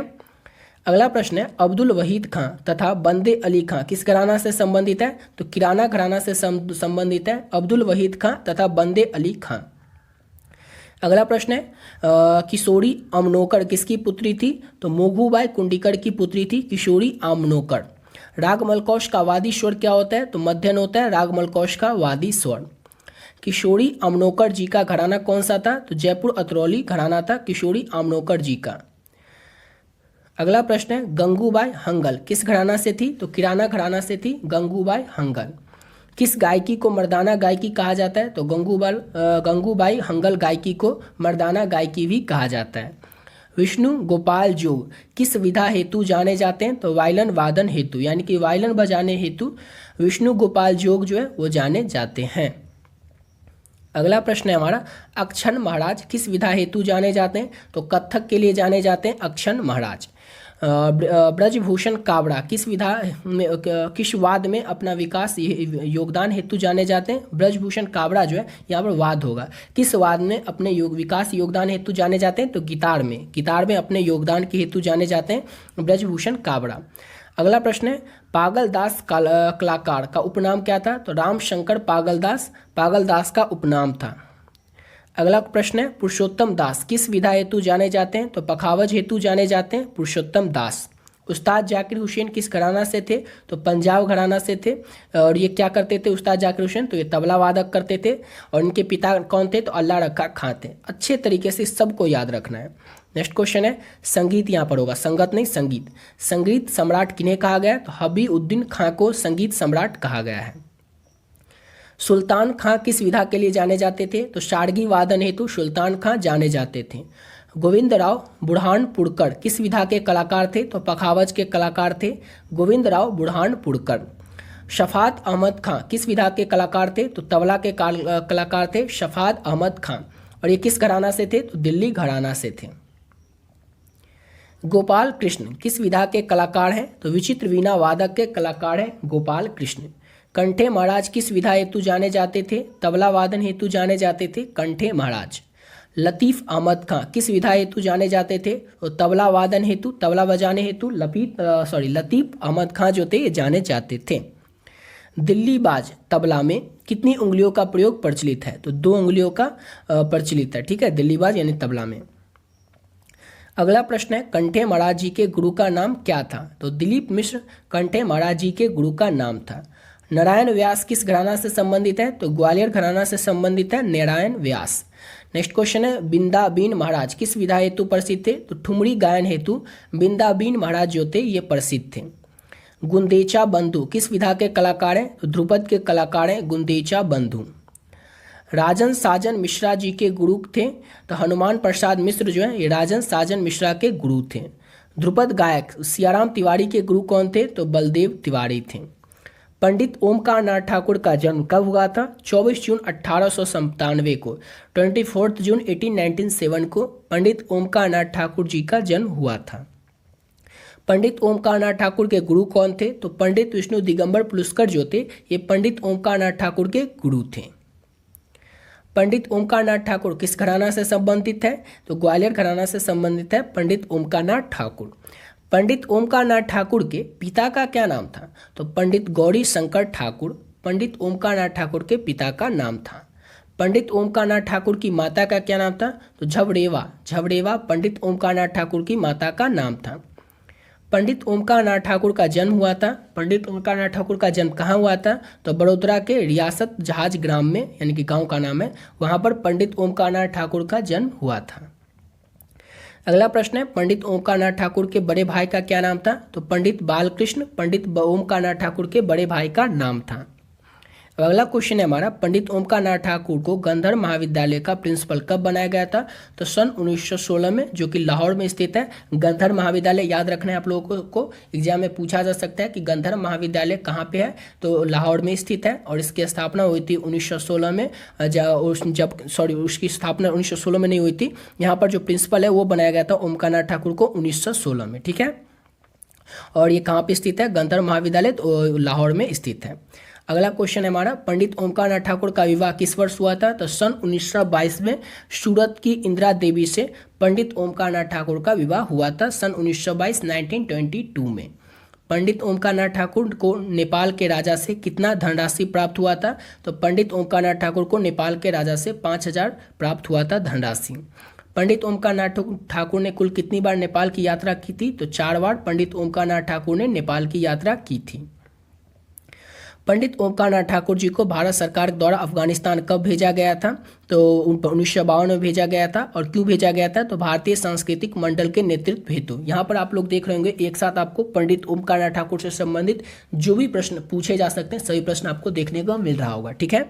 Speaker 1: अगला प्रश्न है, अब्दुल वहीद खां तथा बंदे अली खां किस घराना से संबंधित है? तो किराना घराना से संबंधित है अब्दुल वहीद खां तथा बंदे अली खां। अगला प्रश्न है, किशोरी अमनोकर किसकी पुत्री थी? तो मोगूबाई कुंडिकर की पुत्री थी किशोरी अमनोकर। राग मलकौश का वादी स्वर क्या होता है? तो मध्यन होता है राग मलकौश का वादी स्वर। किशोरी अमनोकर जी का घराना कौन सा था? तो जयपुर अतरौली घराना था किशोरी अमनोकर जी का। अगला प्रश्न है, गंगूबाई हंगल किस घराना से थी? तो किराना घराना से थी गंगूबाई हंगल। किस गायकी को मर्दाना गायकी कहा जाता है? तो गंगूबाई हंगल गायकी को मर्दाना गायकी भी कहा जाता है। विष्णु गोपाल जोग किस विधा हेतु जाने जाते हैं? तो वायलन वादन हेतु, यानी कि वायलन बजाने हेतु विष्णु गोपाल जोग जो है वो जाने जाते हैं। अगला प्रश्न है हमारा, अक्षन महाराज किस विधा हेतु जाने जाते हैं? तो कथक के लिए जाने जाते हैं अक्षन महाराज। ब्रजभूषण कावड़ा किस विधा में किस वाद में अपना विकास योगदान हेतु जाने जाते हैं? ब्रजभूषण कावड़ा जो है यहाँ पर वाद होगा। किस वाद में अपने विकास योगदान हेतु जाने जाते हैं? तो गिटार में अपने योगदान के हेतु जाने जाते हैं ब्रजभूषण कावड़ा। अगला प्रश्न है, पागलदास कलाकार का उपनाम क्या था? तो रामशंकर पागलदास का उपनाम था। अगला प्रश्न है, पुरुषोत्तम दास किस विधा हेतु जाने जाते हैं? तो पखावज हेतु जाने जाते हैं पुरुषोत्तम दास। उस्ताद जाकिर हुसैन किस घराना से थे? तो पंजाब घराना से थे। और ये क्या करते थे उस्ताद जाकिर हुसैन? तो ये तबला वादक करते थे। और इनके पिता कौन थे? तो अल्लाह रखा खां थे। अच्छे तरीके से सबको याद रखना है। नेक्स्ट क्वेश्चन है, संगीत यहाँ पर होगा, संगत नहीं संगीत। संगीत सम्राट किन्हें कहा गया? तो हबीउद्दीन खां को संगीत सम्राट कहा गया है। सुल्तान खां किस विधा के लिए जाने जाते थे? तो शारगी वादन हेतु सुल्तान खां जाने जाते थे। गोविंदराव बुरहानपुरकर किस विधा के कलाकार थे? तो पखावज के कलाकार थे गोविंदराव बुरहानपुरकर। शफात अहमद खां किस विधा के कलाकार थे? तो तबला के कलाकार थे शफात अहमद खां। और ये किस घराना से थे? तो दिल्ली घराना से थे। गोपाल कृष्ण किस विधा के कलाकार हैं? तो विचित्र वीणा वादक के कलाकार हैं गोपाल कृष्ण। कंठे महाराज किस विधा हेतु जाने जाते थे? तबला वादन हेतु जाने जाते थे कंठे महाराज। लतीफ़ अहमद खां किस विधा हेतु जाने जाते थे? तो तबला वादन हेतु, तबला बजाने हेतु लतीफ़ अहमद खां जो थे ये जाने जाते थे। दिल्ली बाज तबला में कितनी उंगलियों का प्रयोग प्रचलित है? तो 2 उंगलियों का प्रचलित है। ठीक है, दिल्ली बाज यानी तबला में। अगला प्रश्न है कंठे महाराज जी के गुरु का नाम क्या था? तो दिलीप मिश्र कंठे महाराज जी के गुरु का नाम था। नारायण व्यास किस घराना से संबंधित है? तो ग्वालियर घराना से संबंधित है नारायण व्यास। नेक्स्ट क्वेश्चन है बिंदाबीन महाराज किस विधा हेतु प्रसिद्ध थे? तो ठुमरी गायन हेतु बिंदाबीन महाराज जो थे ये प्रसिद्ध थे। गुंदेचा बंधु किस विधा के कलाकार हैं? तो ध्रुपद के कलाकार हैं गुंदेचा बंधु। राजन साजन मिश्रा जी के गुरु थे? तो हनुमान प्रसाद मिश्र जो है ये राजन साजन मिश्रा के गुरु थे। ध्रुपद गायक सियाराम तिवारी के गुरु कौन थे? तो बलदेव तिवारी थे। पंडित ओमकार नाथ ठाकुर का जन्म कब हुआ था? 24 जून 1897 को। 24 जून 1897 को पंडित ओमकार नाथ ठाकुर जी का जन्म हुआ था। पंडित ओमकार नाथ ठाकुर के गुरु कौन थे? तो पंडित विष्णु दिगंबर पुलस्कर जो थे ये पंडित ओमकार नाथ ठाकुर के गुरु थे। पंडित ओमकार नाथ ठाकुर किस घराना से संबंधित है? तो ग्वालियर घराना से संबंधित है पंडित ओमकार नाथ ठाकुर। पंडित ओमकार नाथ ठाकुर के पिता का क्या नाम था? तो पंडित गौरी शंकर ठाकुर पंडित ओमकार नाथ ठाकुर के पिता का नाम था। पंडित ओमकार नाथ ठाकुर की माता का क्या नाम था? तो झबड़ेवा पंडित ओमकार नाथ ठाकुर की माता का नाम था। पंडित ओमकार नाथ ठाकुर का जन्म हुआ था। पंडित ओमकार नाथ ठाकुर का जन्म कहाँ हुआ था? तो बड़ोदरा के रियासत जहाज ग्राम में, यानी कि गांव का नाम है, वहाँ पर पंडित ओमकार नाथ ठाकुर का जन्म हुआ था। अगला प्रश्न है पंडित ओमकार नाथ ठाकुर के बड़े भाई का क्या नाम था? तो पंडित बालकृष्ण पंडित ओमकार नाथ ठाकुर के बड़े भाई का नाम था। अगला क्वेश्चन है हमारा पंडित ओमकार नाथ ठाकुर को गंधर्व महाविद्यालय का प्रिंसिपल कब बनाया गया था? तो सन 1916 में, जो कि लाहौर में स्थित है। गंधर्व महाविद्यालय याद रखना है आप लोगों को, एग्जाम में पूछा जा सकता है कि गंधर्व महाविद्यालय कहाँ पे है? तो लाहौर में स्थित है और इसकी स्थापना हुई थी 1916 में। उसकी स्थापना 1916 में नहीं हुई थी। यहाँ पर जो प्रिंसिपल है वो बनाया गया था ओमकार नाथ ठाकुर को 1916 में। ठीक है, और ये कहाँ पे स्थित है? गंधर्व महाविद्यालय तो लाहौर में स्थित है। अगला क्वेश्चन है हमारा पंडित ओमकार नाथ ठाकुर का विवाह किस वर्ष हुआ था? तो सन 1922 में सूरत की इंदिरा देवी से पंडित ओमकार नाथ ठाकुर का विवाह हुआ था सन 1922 1922 में। पंडित ओमकार नाथ ठाकुर को नेपाल के राजा से कितना धनराशि प्राप्त हुआ था? तो पंडित ओमकार नाथ ठाकुर को नेपाल के राजा से 5000 प्राप्त हुआ था धनराशि। पंडित ओमकार नाथ ठाकुर ने कुल कितनी बार नेपाल की यात्रा की थी? तो 4 बार पंडित ओमकार नाथ ठाकुर ने नेपाल की यात्रा की थी। पंडित ओमकार नाथ ठाकुर जी को भारत सरकार द्वारा अफगानिस्तान कब भेजा गया था? तो 1952 में भेजा गया था। और क्यों भेजा गया था? तो भारतीय सांस्कृतिक मंडल के नेतृत्व हेतु। यहाँ पर आप लोग देख रहे होंगे एक साथ आपको पंडित ओमकार नाथ ठाकुर से संबंधित जो भी प्रश्न पूछे जा सकते हैं सभी प्रश्न आपको देखने को मिल रहा होगा। ठीक है,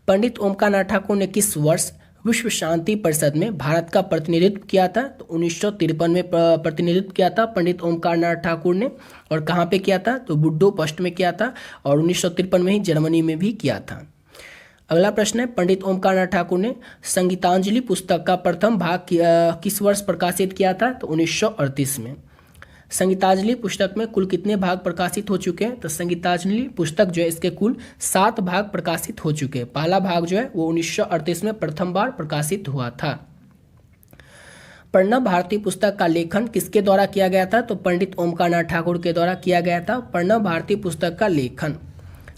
Speaker 1: पंडित ओमकार नाथ ठाकुर ने किस वर्ष विश्व शांति परिषद में भारत का प्रतिनिधित्व किया था? तो 1953 में प्रतिनिधित्व किया था पंडित ओमकार नाथ ठाकुर ने। और कहाँ पे किया था? तो बुडापेस्ट में किया था और 1953 में ही जर्मनी में भी किया था। अगला प्रश्न है पंडित ओमकार नाथ ठाकुर ने संगीतांजलि पुस्तक का प्रथम भाग किस वर्ष प्रकाशित किया था? तो 1938 में। संगीतांजलि पुस्तक में कुल कितने भाग प्रकाशित हो चुके हैं? तो संगीतांजलि पुस्तक जो है इसके कुल 7 भाग प्रकाशित हो चुके हैं। पहला भाग जो है वो 1938 में प्रथम बार प्रकाशित हुआ था। प्रणव भारती पुस्तक का लेखन किसके द्वारा किया गया था? तो पंडित ओमकार नाथ ठाकुर के द्वारा किया गया था प्रणव भारती पुस्तक का लेखन।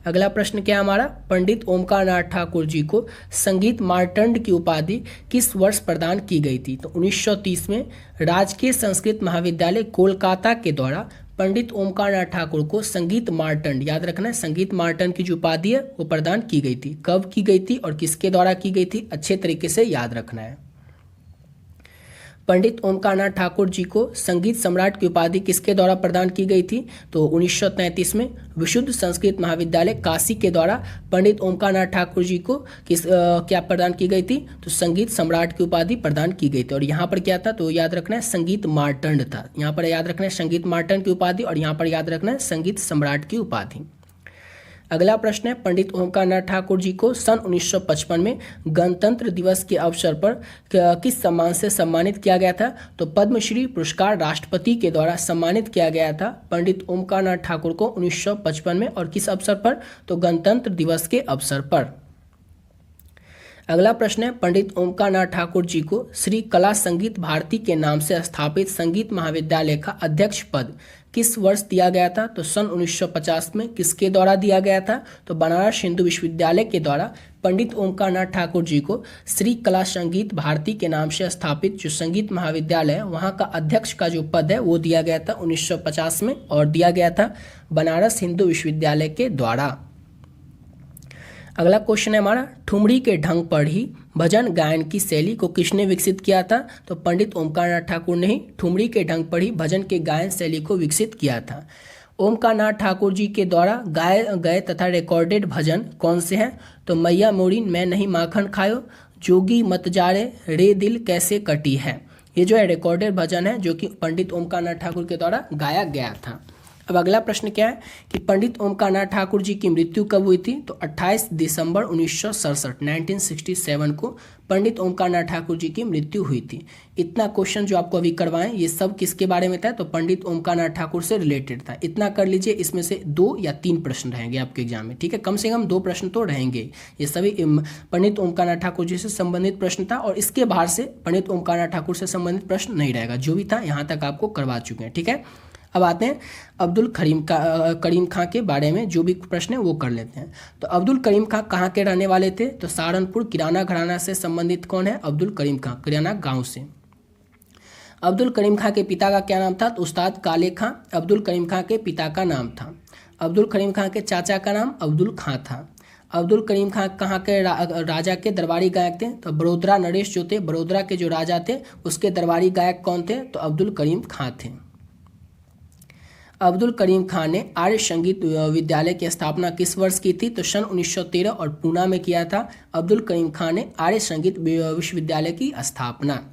Speaker 1: अगला प्रश्न क्या हमारा? पंडित ओमकार नाथ ठाकुर जी को संगीत मार्तंड की उपाधि किस वर्ष प्रदान की गई थी? तो 1930 में राजकीय संस्कृत महाविद्यालय कोलकाता के द्वारा पंडित ओमकार नाथ ठाकुर को संगीत मार्तंड, याद रखना है, संगीत मार्तंड की जो उपाधि है वो प्रदान की गई थी। कब की गई थी और किसके द्वारा की गई थी? अच्छे तरीके से याद रखना है। पंडित ओमकारनाथ ठाकुर जी को संगीत सम्राट की उपाधि किसके द्वारा प्रदान की गई थी? तो 1933 में विशुद्ध संस्कृत महाविद्यालय काशी के द्वारा पंडित ओमकारनाथ ठाकुर जी को क्या प्रदान की गई थी? तो संगीत सम्राट की उपाधि प्रदान की गई थी। और यहाँ पर क्या था? तो याद रखना है संगीत मार्तंड था। यहाँ पर याद रखना है संगीत मार्तंड की उपाधि, और यहाँ पर याद रखना है संगीत सम्राट की उपाधि। अगला प्रश्न है, पंडित ओमकारनाथ ठाकुर जी को सन 1955 में गणतंत्र दिवस के अवसर पर किस सम्मान से सम्मानित किया गया था? तो पद्मश्री पुरस्कार राष्ट्रपति के द्वारा सम्मानित किया गया था पंडित ओमकारनाथ ठाकुर को 1955 में। और किस अवसर पर? तो गणतंत्र दिवस के अवसर पर। अगला प्रश्न है, पंडित ओमकारनाथ ठाकुर जी को श्री कला संगीत भारती के नाम से स्थापित संगीत महाविद्यालय का अध्यक्ष पद किस वर्ष दिया गया था? तो सन 1950 में। किसके द्वारा दिया गया था? तो बनारस हिंदू विश्वविद्यालय के द्वारा पंडित ओमकारनाथ ठाकुर जी को श्री कला संगीत भारती के नाम से स्थापित जो संगीत महाविद्यालय है वहाँ का अध्यक्ष का जो पद है वो दिया गया था 1950 में, और दिया गया था बनारस हिंदू विश्वविद्यालय के द्वारा। अगला क्वेश्चन है हमारा, ठुमरी के ढंग पर ही भजन गायन की शैली को किसने विकसित किया था? तो पंडित ओमकारनाथ ठाकुर ने ही ठुमरी के ढंग पर ही भजन के गायन शैली को विकसित किया था। ओमकारनाथ ठाकुर जी के द्वारा गाए गए तथा रिकॉर्डेड भजन कौन से हैं? तो मैया मोरीन मैं नहीं माखन खायो, जोगी मत जारे, रे दिल कैसे कटी है। ये जो है रिकॉर्डेड भजन है जो कि पंडित ओमकारनाथ ठाकुर के द्वारा गाया गया था। अब अगला प्रश्न क्या है कि पंडित ओमकारनाथ ठाकुर जी की मृत्यु कब हुई थी? तो 28 दिसंबर 1967 को पंडित ओमकारनाथ ठाकुर जी की मृत्यु हुई थी। इतना क्वेश्चन जो आपको अभी करवाएं ये सब किसके बारे में था? तो पंडित ओमकारनाथ ठाकुर से रिलेटेड था। इतना कर लीजिए, इसमें से 2 या 3 प्रश्न रहेंगे आपके एग्जाम में, ठीक है। कम से कम 2 प्रश्न तो रहेंगे। ये सभी पंडित ओमकारनाथ ठाकुर जी से संबंधित प्रश्न था, और इसके बाहर से पंडित ओमकारनाथ ठाकुर से संबंधित प्रश्न नहीं रहेगा। जो भी था यहाँ तक आपको करवा चुके हैं, ठीक है। अब आते हैं अब्दुल करीम खां के बारे में, जो भी प्रश्न है वो कर लेते हैं। तो अब्दुल करीम खां कहाँ के रहने वाले थे? तो सहारनपुर किराना घराना से संबंधित कौन है? अब्दुल करीम खां, किराना गांव से। अब्दुल करीम खां के पिता का क्या नाम था? तो उस्ताद काले खां अब्दुल करीम खां के पिता का नाम था। अब्दुल करीम खां के चाचा का नाम अब्दुल खां था। अब्दुल करीम खां कहाँ के राजा के दरबारी गायक थे? तो बड़ोदरा नरेश जो थे, बड़ोदरा के जो राजा थे उसके दरबारी गायक कौन थे? तो अब्दुल करीम खां थे। अब्दुल करीम खां ने आर्य संगीत विद्यालय की स्थापना किस वर्ष की थी? तो सन 1913 और पूना में किया था अब्दुल करीम खां ने आर्य संगीत विश्वविद्यालय की स्थापना।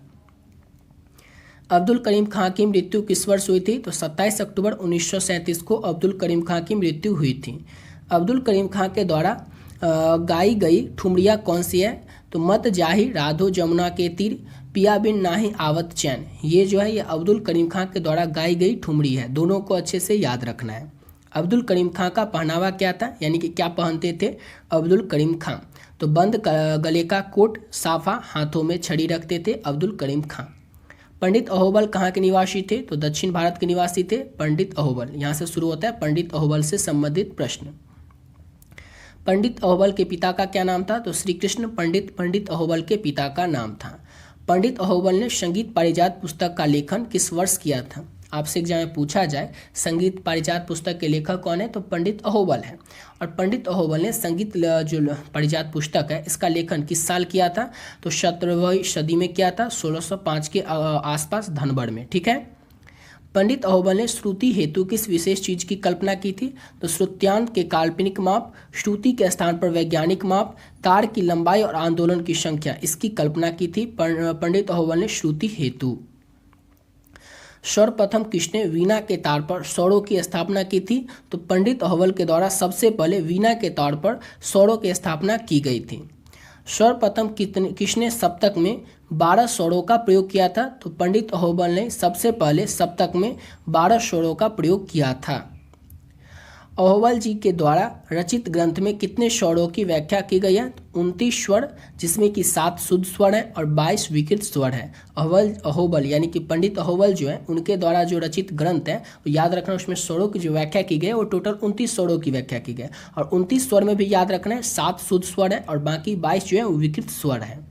Speaker 1: अब्दुल करीम खां की मृत्यु किस वर्ष हुई थी? तो 27 अक्टूबर 1937 को अब्दुल करीम खां की मृत्यु हुई थी। अब्दुल करीम खां के द्वारा गाई गई ठुमरिया कौन सी है? तो मत जाही राधो जमुना के तीर, पिया बिन नाही आवत चैन। ये जो है ये अब्दुल करीम खां के द्वारा गाई गई ठुमरी है। दोनों को अच्छे से याद रखना है। अब्दुल करीम खां का पहनावा क्या था, यानी कि क्या पहनते थे अब्दुल करीम खां? तो बंद गले का कोट, साफा, हाथों में छड़ी रखते थे अब्दुल करीम खां। पंडित अहोबल कहाँ के निवासी थे? तो दक्षिण भारत के निवासी थे पंडित अहोबल। यहाँ से शुरू होता है पंडित अहोबल से संबंधित प्रश्न। पंडित अहोबल के पिता का क्या नाम था? तो श्री कृष्ण पंडित अहोबल के पिता का नाम था। पंडित अहोबल ने संगीत पारिजात पुस्तक का लेखन किस वर्ष किया था? आपसे एग्जाम में पूछा जाए संगीत पारिजात पुस्तक के लेखक कौन है? तो पंडित अहोबल है। और पंडित अहोबल ने संगीत जो पारिजात पुस्तक है इसका लेखन किस साल किया था? तो 17वीं सदी में किया था, 1605 के आसपास धनबड़ में, ठीक है। पंडित अहोबल ने श्रुति हेतु किस विशेष चीज की कल्पना की थी? तो श्रुत्यांत के काल्पनिक माप, श्रुति के स्थान पर वैज्ञानिक माप, तार की लंबाई और आंदोलन की संख्या, इसकी कल्पना की थी पंडित अहोबल ने श्रुति हेतु। सर्वप्रथम किसने वीणा के तार पर स्वरों की स्थापना की थी? तो पंडित अहोबल के द्वारा सबसे पहले वीणा के तार पर स्वरों की स्थापना की गई थी। सर्वप्रथम किसने सप्तक में 12 स्वरों का प्रयोग किया था? तो पंडित अहोबल ने सबसे पहले सप्तक में 12 स्वरों का प्रयोग किया था। अहोबल जी के द्वारा रचित ग्रंथ में कितने स्वरों की व्याख्या की गई है? 29 स्वर, जिसमें कि 7 शुद्ध स्वर है और 22 विकृत स्वर है। अहोबल यानी कि पंडित अहोबल जो है उनके द्वारा जो रचित ग्रंथ है याद रखना, उसमें स्वरों की जो व्याख्या की गई है वो टोटल 29 स्वरों की व्याख्या की गई है। और 29 स्वर में भी याद रखना है 7 शुद्ध स्वर है और बाकी 22 जो है वो विकृत स्वर है।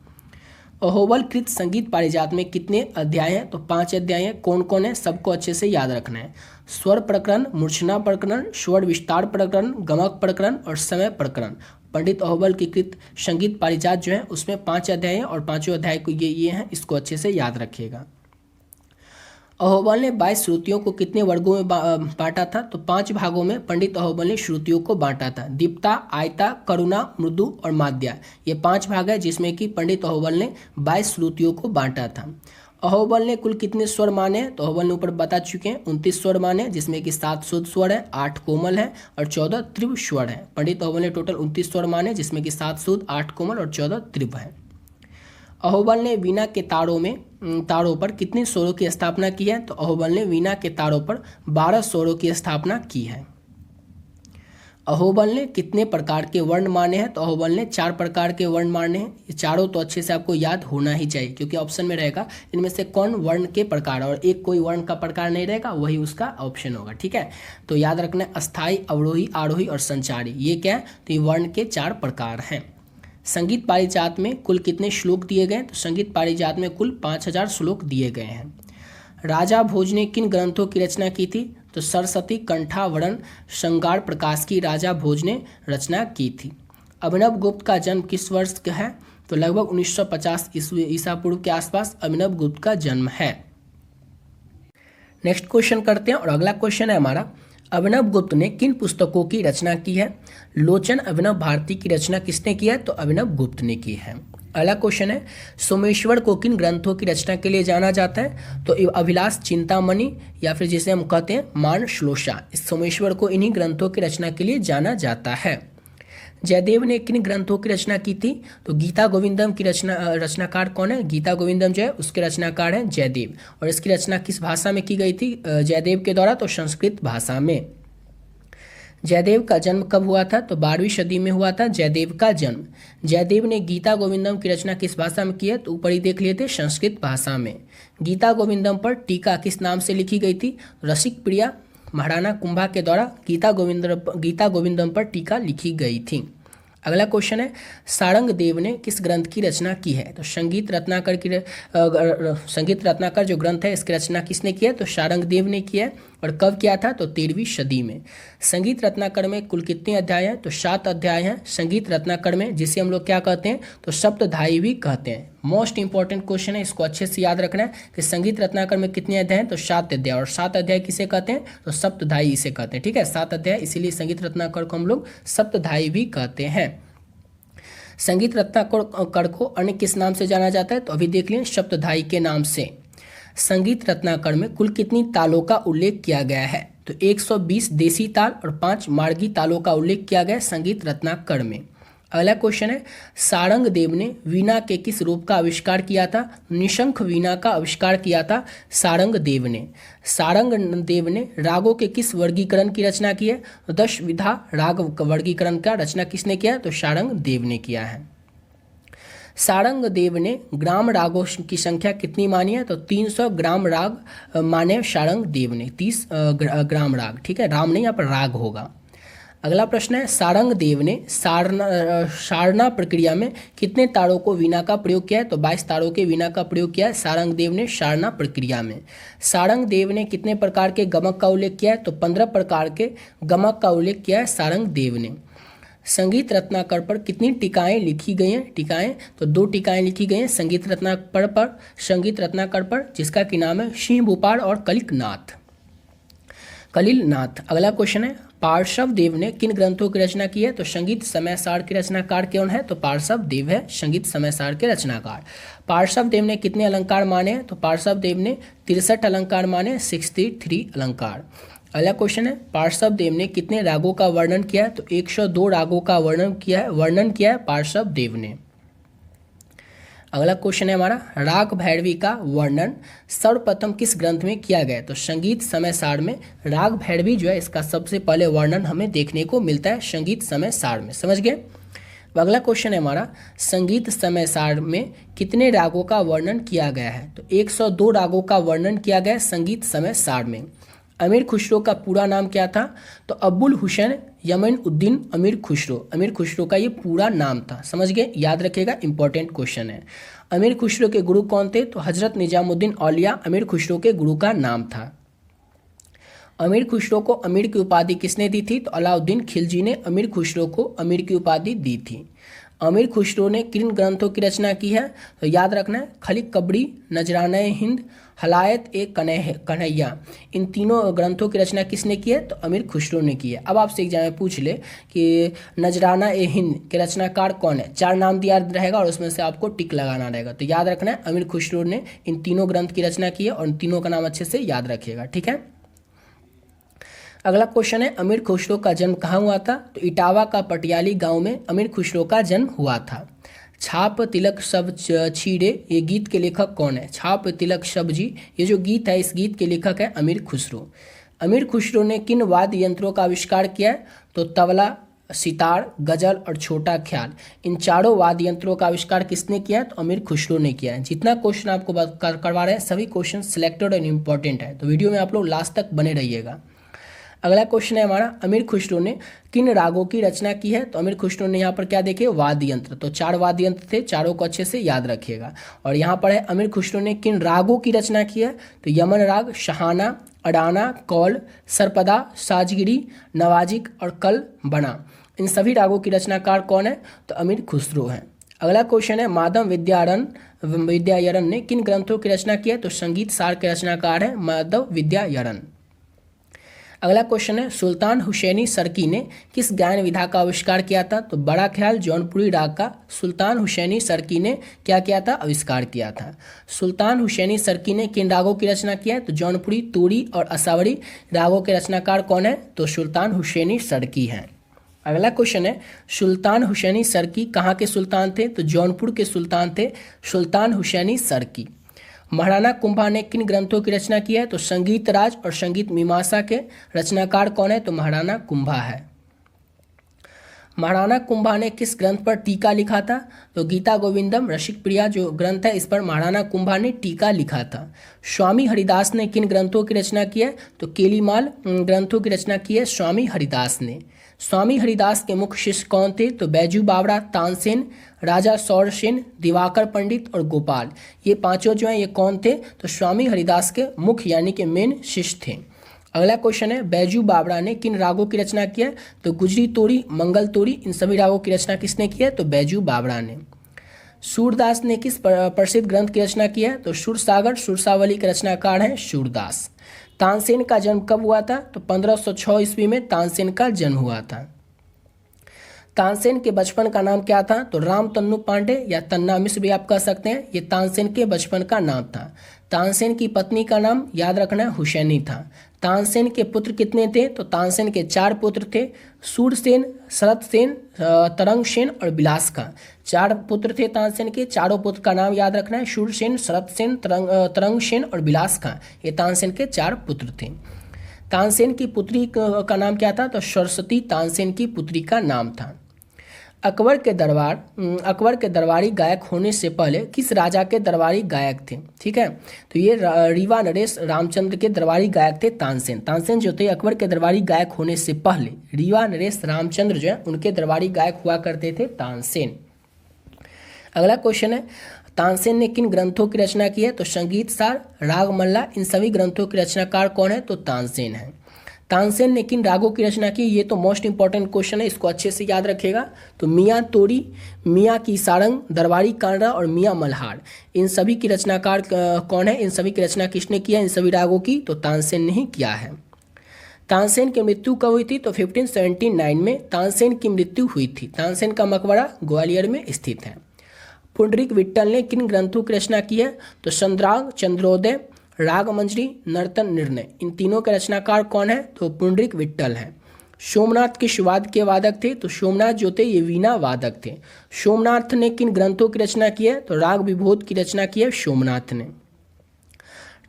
Speaker 1: अहोबल कृत संगीत पारिजात में कितने अध्याय हैं? तो 5 अध्याय हैं। कौन कौन है सबको अच्छे से याद रखना है। स्वर प्रकरण, मूर्छना प्रकरण, स्वर विस्तार प्रकरण, गमक प्रकरण और समय प्रकरण। पंडित अहोबल की कृत संगीत पारिजात जो है उसमें 5 अध्याय हैं और 5 अध्याय को ये हैं, इसको अच्छे से याद रखिएगा। अहोबल ने 22 श्रुतियों को कितने वर्गों में बांटा था? तो 5 भागों में पंडित अहोबल ने श्रुतियों को बांटा था। दीप्ता, आयता, करुणा, मृदु और माध्या, ये 5 भाग है जिसमें कि पंडित अहोबल ने 22 श्रुतियों को बांटा था। अहोबल ने कुल कितने स्वर माने? तो अहोबल ने ऊपर बता चुके हैं 29 स्वर माने, जिसमें कि 7 शुद्ध स्वर है, 8 कोमल है और 14 तीव्र स्वर है। पंडित अहोबल ने टोटल 29 स्वर माने, जिसमें कि 7 शुद्ध, 8 कोमल और 14 तीव्र है। अहोबल ने वीणा के तारों पर कितने स्वरों की स्थापना की है? तो अहोबल ने वीणा के तारों पर 12 स्वरों की स्थापना की है। अहोबल ने कितने प्रकार के वर्ण माने हैं? तो अहोबल ने 4 प्रकार के वर्ण माने हैं। ये चारों तो अच्छे से आपको याद होना ही चाहिए, क्योंकि ऑप्शन में रहेगा इनमें से कौन वर्ण के प्रकार, और एक कोई वर्ण का प्रकार नहीं रहेगा, वही उसका ऑप्शन होगा। ठीक है, तो याद रखना अस्थाई, अवरोही, आरोही और संचारी, ये क्या है? तो ये वर्ण के 4 प्रकार हैं। संगीत पारिजात में कुल कितने श्लोक दिए गए? तो संगीत पारिजात में कुल 5000 श्लोक दिए गए हैं। राजा भोज ने किन ग्रंथों की रचना की थी? तो सरस्वती, कंठावरण, श्रृंगार प्रकाश की राजा भोज ने रचना की थी। अभिनव गुप्त का जन्म किस वर्ष का है? तो लगभग 1950 ईसा पूर्व के आसपास अभिनव गुप्त का जन्म है। नेक्स्ट क्वेश्चन करते हैं, और अगला क्वेश्चन है हमारा, अभिनव गुप्त ने किन पुस्तकों की रचना की है? लोचन अभिनव भारती की रचना किसने की है? तो अभिनव गुप्त ने की है। अगला क्वेश्चन है, सोमेश्वर को किन ग्रंथों की रचना के लिए जाना जाता है? तो अभिलाष चिंतामणि, या फिर जिसे हम कहते हैं मान श्लोषा, इस सोमेश्वर को इन्हीं ग्रंथों की रचना के लिए जाना जाता है। जयदेव ने किन ग्रंथों की रचना की थी? तो गीता गोविंदम की रचनाकार कौन है? गीता गोविंदम जो है उसके रचनाकार हैं जयदेव। और इसकी रचना किस भाषा में की गई थी जयदेव के द्वारा? तो संस्कृत भाषा में। जयदेव का जन्म कब हुआ था? तो 12वीं सदी में हुआ था जयदेव का जन्म। जयदेव ने गीता गोविंदम की रचना किस भाषा में की है? तो ऊपर ही देख लिए थे, संस्कृत भाषा में। गीता गोविंदम पर टीका किस नाम से लिखी गई थी? रसिक प्रिया महाराणा कुंभा के द्वारा गीता गोविंदम पर टीका लिखी गई थी। अगला क्वेश्चन है, सारंग देव ने किस ग्रंथ की रचना की है? तो संगीत रत्नाकर जो ग्रंथ है इसकी रचना किसने की है? तो सारंग देव ने की है। और कब किया था? तो 13वीं सदी में। संगीत रत्नाकर में कुल कितने अध्याय हैं? तो 7 अध्याय हैं संगीत रत्नाकर में, जिसे हम लोग क्या कहते हैं? तो सप्तधाई भी कहते हैं। मोस्ट इंपॉर्टेंट क्वेश्चन है, इसको अच्छे से याद रखना है कि संगीत रत्नाकर में कितने अध्याय हैं? तो 7 अध्याय। और 7 अध्याय किसे कहते हैं? तो सप्तधाई इसे कहते हैं। ठीक है, 7 अध्याय, इसीलिए संगीत रत्नाकर को हम लोग सप्तधाई भी कहते हैं। संगीत रत्नाकर को अन्य किस नाम से जाना जाता है? तो अभी देख लें, सप्तधाई के नाम से। संगीत रत्नाकर में कुल कितनी तालों का उल्लेख किया गया है? तो 120 देसी ताल और 5 मार्गी तालों का उल्लेख किया गया है संगीत रत्नाकर में। अगला क्वेश्चन है, सारंग देव ने वीणा के किस रूप का आविष्कार किया था? निशंख वीणा का आविष्कार किया था सारंग देव ने। सारंग देव ने रागों के किस वर्गीकरण की रचना की है? 10 विधा राग वर्गीकरण का रचना किसने किया है? तो सारंग देव ने किया है। सारंग देव ने ग्राम रागों की संख्या कितनी मानी है? तो 300 ग्राम राग माने सारंग देव ने, 30 ग्राम राग। ठीक है, राम नहीं, यहाँ पर राग होगा। अगला प्रश्न है, सारंग देव ने सारना प्रक्रिया में कितने तारों को वीणा का प्रयोग किया है? तो 22 तारों के वीणा का प्रयोग किया है सारंग देव ने सारना प्रक्रिया में। सारंग देव ने कितने प्रकार के गमक का उल्लेख किया है? तो 15 प्रकार के गमक का उल्लेख किया है सारंग देव ने। संगीत रत्नाकर पर कितनी टीकाएं लिखी गई हैं? टीकाएं, तो 2 टीकाएं लिखी गई हैं संगीत रत्नाकर पर, जिसका कि नाम है सिंह भूपाल और कलिलनाथ। अगला क्वेश्चन है, पार्श्व देव ने किन ग्रंथों की रचना की है? तो संगीत समय सार के रचनाकार कौन है? तो पार्श्व देव है संगीत समय सार के रचनाकार। पार्श्व देव ने कितने अलंकार माने हैं? तो पार्श्व देव ने 63 अलंकार माने, 63 अलंकार। अगला क्वेश्चन है, पार्श्व देव ने कितने रागों का वर्णन किया है? तो 102 रागों का वर्णन किया है पार्श्व देव ने। अगला क्वेश्चन है हमारा, राग भैरवी का वर्णन सर्वप्रथम किस ग्रंथ में किया गया? तो संगीत समय सार में राग भैरवी जो है इसका सबसे पहले वर्णन हमें देखने को मिलता है संगीत समय सार में। समझ गए? अगला क्वेश्चन है हमारा, संगीत समय सार में कितने रागों का वर्णन किया गया है? तो 102 रागों का वर्णन किया गया है संगीत समय सार में। अमीर खुसरो का पूरा नाम क्या था? तो अब्बुल हुसैन यमन-उद्दीन अमीर खुसरो का ये पूरा नाम था। समझ गए? याद रखिएगा, इंपॉर्टेंट क्वेश्चन है। अमीर खुसरो के गुरु कौन थे? तो हजरत निजामुद्दीन औलिया अमीर खुसरो के गुरु का नाम था। अमीर खुसरो को अमीर की उपाधि किसने दी थी? तो अलाउद्दीन खिलजी ने अमीर खुसरो को अमीर की उपाधि दी थी। अमीर खुसरो ने किन ग्रंथों की रचना की है? तो याद रखना है खलीक कबरी, नजराना हिंद, हलायत ए कन्हैया, इन तीनों ग्रंथों की रचना किसने की है? तो अमीर खुसरो ने की है। अब आपसे एग्जाम में पूछ ले कि नजराना ए हिंद के रचनाकार कौन है? 4 नाम दिया रहेगा और उसमें से आपको टिक लगाना रहेगा। तो याद रखना है अमीर खुसरो ने इन तीनों ग्रंथ की रचना की है और इन तीनों का नाम अच्छे से याद रखिएगा, ठीक है। अगला क्वेश्चन है अमीर खुसरो का जन्म कहाँ हुआ था? तो इटावा का पटियाली गांव में अमीर खुसरो का जन्म हुआ था। छाप तिलक सब छीड़े, ये गीत के लेखक कौन है? छाप तिलक सब जी, ये जो गीत है इस गीत के लेखक है अमीर खुसरो। अमीर खुसरो ने किन वाद्य यंत्रों का आविष्कार किया है? तो तबला, सितार, गजल और छोटा ख्याल, इन चारों वाद्य यंत्रों का आविष्कार किसने किया है? तो अमीर खुसरो ने किया है। जितना क्वेश्चन आपको करवा रहे हैं सभी क्वेश्चन सिलेक्टेड और इम्पोर्टेंट है, तो वीडियो में आप लोग लास्ट तक बने रहिएगा। अगला क्वेश्चन है हमारा अमीर खुसरो ने किन रागों की रचना की है? तो अमीर खुसरो ने यहाँ पर क्या देखिए वाद्य यंत्र, तो 4 वाद्य यंत्र थे, चारों को अच्छे से याद रखिएगा। और यहाँ पर है अमीर खुसरो ने किन रागों की रचना की है? तो यमन राग, शहाना, अडाना, कौल, सरपदा, साजगिरी, नवाजिक और कल बना, इन सभी रागों की रचनाकार कौन है? तो अमीर खुसरो हैं। अगला क्वेश्चन है माधव विद्यायरन ने किन ग्रंथों की रचना की है? तो संगीत सार के रचनाकार है माधव विद्यायरन। अगला क्वेश्चन है सुल्तान हुसैनी सर्की ने किस गायन विधा का आविष्कार किया था? तो बड़ा ख्याल जौनपुरी राग का सुल्तान हुसैनी सर्की ने क्या किया था? आविष्कार किया था। सुल्तान हुसैनी सर्की ने किन रागों की रचना किया है? तो जौनपुरी, तूरी और असावरी रागों के रचनाकार कौन है? तो सुल्तान हुसैनी सर्की हैं। अगला क्वेश्चन है सुल्तान हुसैनी सर्की कहाँ के सुल्तान थे? तो जौनपुर के सुल्तान थे सुल्तान हुसैनी सर्की। महाराणा कुंभा ने किन ग्रंथों की रचना की है? तो संगीत राज और संगीत मीमांसा के रचनाकार कौन है? तो महाराणा कुंभा है। महाराणा कुंभा ने किस ग्रंथ पर टीका लिखा था? तो गीता गोविंदम रसिक प्रिया जो ग्रंथ है इस पर महाराणा कुंभा ने टीका लिखा था। स्वामी हरिदास ने किन ग्रंथों की रचना की है? तो केलीमाल ग्रंथों की रचना की है स्वामी हरिदास ने। स्वामी हरिदास के मुख्य शिष्य कौन थे? तो बैजू बावड़ा, तानसेन, राजा सौरसेन, दिवाकर पंडित और गोपाल, ये पांचों जो हैं ये कौन थे? तो स्वामी हरिदास के मुख्य यानी कि मेन शिष्य थे। अगला क्वेश्चन है बैजू बावड़ा ने किन रागों की रचना की है? तो गुजरी तोड़ी, मंगल तोड़ी, इन सभी रागों की रचना किसने की है? तो बैजू बावड़ा ने। सूरदास ने किस प्रसिद्ध ग्रंथ की रचना की है? तो सुरसागर सुरसावली के रचनाकार हैं सूरदास। तानसेन का जन्म कब हुआ था? तो 1506 ईस्वी में तानसेन का जन्म हुआ था। तानसेन के बचपन का नाम क्या था? तो राम तन्नु पांडे या तन्ना मिश्र भी आप कह सकते हैं, ये तानसेन के बचपन का नाम था। तानसेन की पत्नी का नाम याद रखना हुसैनी था। तानसेन के पुत्र कितने थे? तो तानसेन के 4 पुत्र थे, सूरसेन, शरतसेन, तरंगसेन और बिलास खां। 4 पुत्र थे तानसेन के, चारों पुत्र का नाम याद रखना है सूरसेन, शरतसेन, तरंगसेन और बिलास खां, ये तानसेन के 4 पुत्र थे। तानसेन की पुत्री का नाम क्या था? तो सरस्वती तानसेन की पुत्री का नाम था। अकबर के दरबारी गायक होने से पहले किस राजा के दरबारी गायक थे? ठीक है, तो ये रीवा नरेश रामचंद्र के दरबारी गायक थे तानसेन। तानसेन जो थे अकबर के दरबारी गायक होने से पहले रीवा नरेश रामचंद्र जो है उनके दरबारी गायक हुआ करते थे तानसेन। अगला क्वेश्चन है तानसेन ने किन ग्रंथों की रचना की है? तो संगीत सार, राग मल्ला, इन सभी ग्रंथों के रचनाकार कौन है? तो तानसेन है। तानसेन ने किन रागों की रचना की? ये तो मोस्ट इंपॉर्टेंट क्वेश्चन है, इसको अच्छे से याद रखिएगा। तो मियाँ तोड़ी, मियाँ की सारंग, दरबारी कांडा और मियाँ मल्हार, इन सभी की रचनाकार कौन है? इन सभी की रचना किसने किया इन सभी रागों की? तो तानसेन ने ही किया है। तानसेन की मृत्यु कब हुई थी? तो 1579 में तानसेन की मृत्यु हुई थी। तानसेन का मकबरा ग्वालियर में स्थित है। पुंडरीक विट्ठल ने किन ग्रंथों की रचना की है? तो संद्राग, चंद्रोदय, राग मंजरी, नर्तन निर्णय, इन तीनों के रचनाकार कौन है? तो पुंडरीक विट्ठल हैं। सोमनाथ किस वाद्य के वादक थे? तो सोमनाथ जो थे ये वीणा वादक थे। सोमनाथ ने किन ग्रंथों की रचना की है? तो राग विभोद की रचना की है सोमनाथ ने।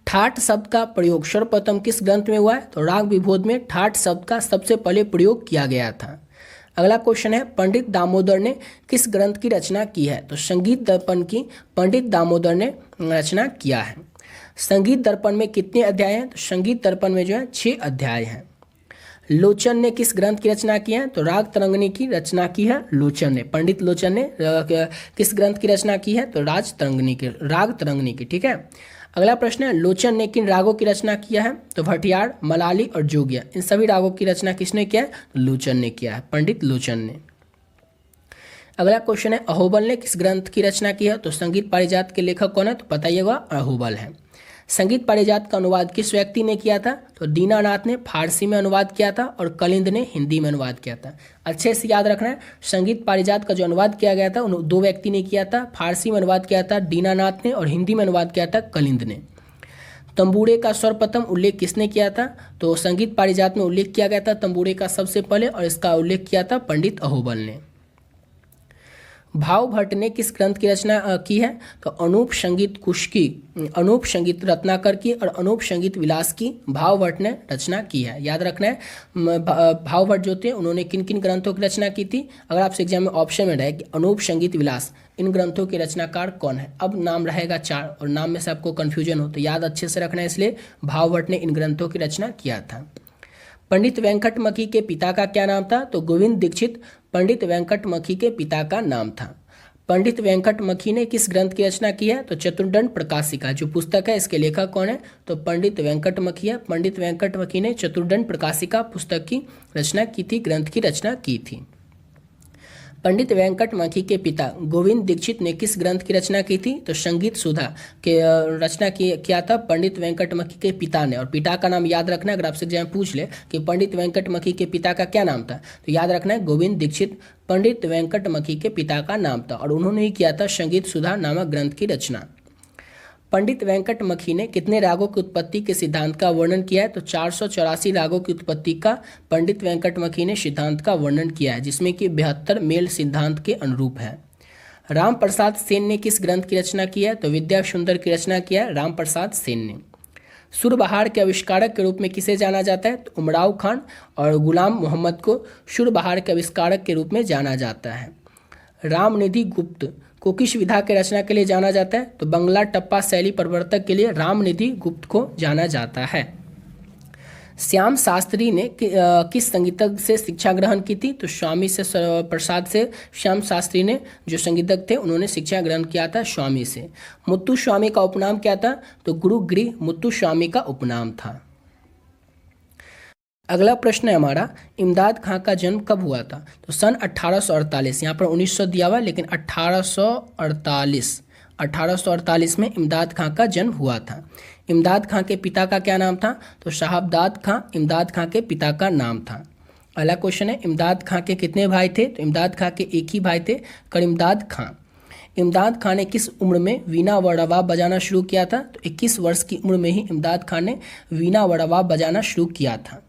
Speaker 1: ठाठ शब्द का प्रयोग सर्वप्रथम किस ग्रंथ में हुआ है? तो राग विभोद में ठाठ शब्द का सबसे पहले प्रयोग किया गया था। अगला क्वेश्चन है पंडित दामोदर ने किस ग्रंथ की रचना की है? तो संगीत दर्पण की पंडित दामोदर ने रचना किया है। संगीत दर्पण में कितने अध्याय हैं? तो संगीत दर्पण में जो है 6 अध्याय हैं। लोचन ने किस ग्रंथ की रचना की है? तो राग तरंगिणी की रचना की है लोचन ने। पंडित लोचन ने किस ग्रंथ की रचना की है? तो राग तरंगिणी की। ठीक है, अगला प्रश्न है लोचन ने किन रागों की रचना किया है? तो भटियार, मलाली और जोगिया, इन सभी रागों की रचना किसने किया है? लोचन ने किया है, पंडित लोचन ने। अगला क्वेश्चन है अहोबल ने किस ग्रंथ की रचना की है? तो संगीत पारिजात के लेखक कौन है? तो बताइएगा अहोबल है। संगीत पारिजात का अनुवाद किस व्यक्ति ने किया था? तो दीनानाथ ने फारसी में अनुवाद किया था और कलिंद ने हिंदी में अनुवाद किया था। अच्छे से याद रखना है, संगीत पारिजात का जो अनुवाद किया गया था उन दो व्यक्ति ने किया था। फारसी में अनुवाद किया था दीनानाथ ने और हिंदी में अनुवाद किया था कलिंद ने। तंबूरे का सर्वप्रथम उल्लेख किसने किया था? तो संगीत पारिजात में उल्लेख किया गया था तंबूरे का सबसे पहले, और इसका उल्लेख किया था पंडित अहोबल ने। भाव भट्ट ने किस ग्रंथ की रचना की है? तो अनूप संगीत कुश की, अनूप संगीत रत्नाकर की और अनूप संगीत विलास की भाव भट्ट ने रचना की है। याद रखना है, भाव भट्ट जो थे उन्होंने किन किन ग्रंथों की रचना की थी? अगर आपसे एग्जाम में ऑप्शन में रहे कि अनूप संगीत विलास, इन ग्रंथों के रचनाकार कौन है? अब नाम रहेगा 4 और नाम में से आपको कन्फ्यूजन हो तो याद अच्छे से रखना है, इसलिए भाव भट्ट ने इन ग्रंथों की रचना किया था। पंडित वेंकटमखी के पिता का क्या नाम था? तो गोविंद दीक्षित पंडित वेंकटमखी के पिता का नाम था। पंडित वेंकटमखी ने किस ग्रंथ की रचना की है? तो चतुर्दंड प्रकाशिका जो पुस्तक है, इसके लेखक कौन है? तो पंडित वेंकटमखी है। पंडित वेंकटमखी ने चतुर्दंड प्रकाशिका पुस्तक की रचना की थी, ग्रंथ की रचना की थी। पंडित वेंकटमखी के पिता गोविंद दीक्षित ने किस ग्रंथ की रचना की थी? तो संगीत सुधा के रचना किया था पंडित वेंकटमखी के पिता ने। और पिता का नाम याद रखना है, अगर आपसे एग्जाम पूछ ले कि पंडित वेंकटमखी के पिता का क्या नाम था, तो याद रखना है गोविंद दीक्षित पंडित वेंकटमखी के पिता का नाम था और उन्होंने ही किया था संगीत सुधा नामक ग्रंथ की रचना। पंडित वेंकटमखी ने कितने रागों की उत्पत्ति के सिद्धांत का वर्णन किया है? तो 484 रागों की उत्पत्ति का पंडित वेंकटमखी ने सिद्धांत का वर्णन किया है, जिसमें कि 72 मेल सिद्धांत के अनुरूप है। राम प्रसाद सेन ने किस ग्रंथ की रचना की है? तो विद्या सुंदर की रचना किया है राम प्रसाद सेन ने। सुरबहार के आविष्कारक के रूप में किसे जाना जाता है? तो उमराव खान और गुलाम मोहम्मद को सुरबहार के आविष्कारक के रूप में जाना जाता है। रामनिधि गुप्त को किस विधा के रचना के लिए जाना जाता है? तो बंगला टप्पा शैली प्रवर्तक के लिए रामनिधि गुप्त को जाना जाता है। श्याम शास्त्री ने किस संगीतज्ञ से शिक्षा ग्रहण की थी? तो स्वामी से प्रसाद से श्याम शास्त्री ने, जो संगीतज्ञ थे, उन्होंने शिक्षा ग्रहण किया था स्वामी से। मुत्तु स्वामी का उपनाम क्या था? तो गुरुगिरी मुत्तु स्वामी का उपनाम था। अगला प्रश्न है हमारा, इमदाद खां का जन्म कब हुआ था? तो सन 1848। यहाँ पर 1900 दिया हुआ, लेकिन 1848 में इमदाद खां का जन्म हुआ था। इमदाद खां के पिता का क्या नाम था? तो शहाबदाद खां इमदाद खां के पिता का नाम था। अगला क्वेश्चन है, इमदाद खां के कितने भाई थे? तो इमदाद खां के एक ही भाई थे, करीमदाद खां। इमदाद खां ने किस उम्र में वीणा व रबाब बजाना शुरू किया था? तो 21 वर्ष की उम्र में ही इमदाद खां ने वीणा व रबाब बजाना शुरू किया था।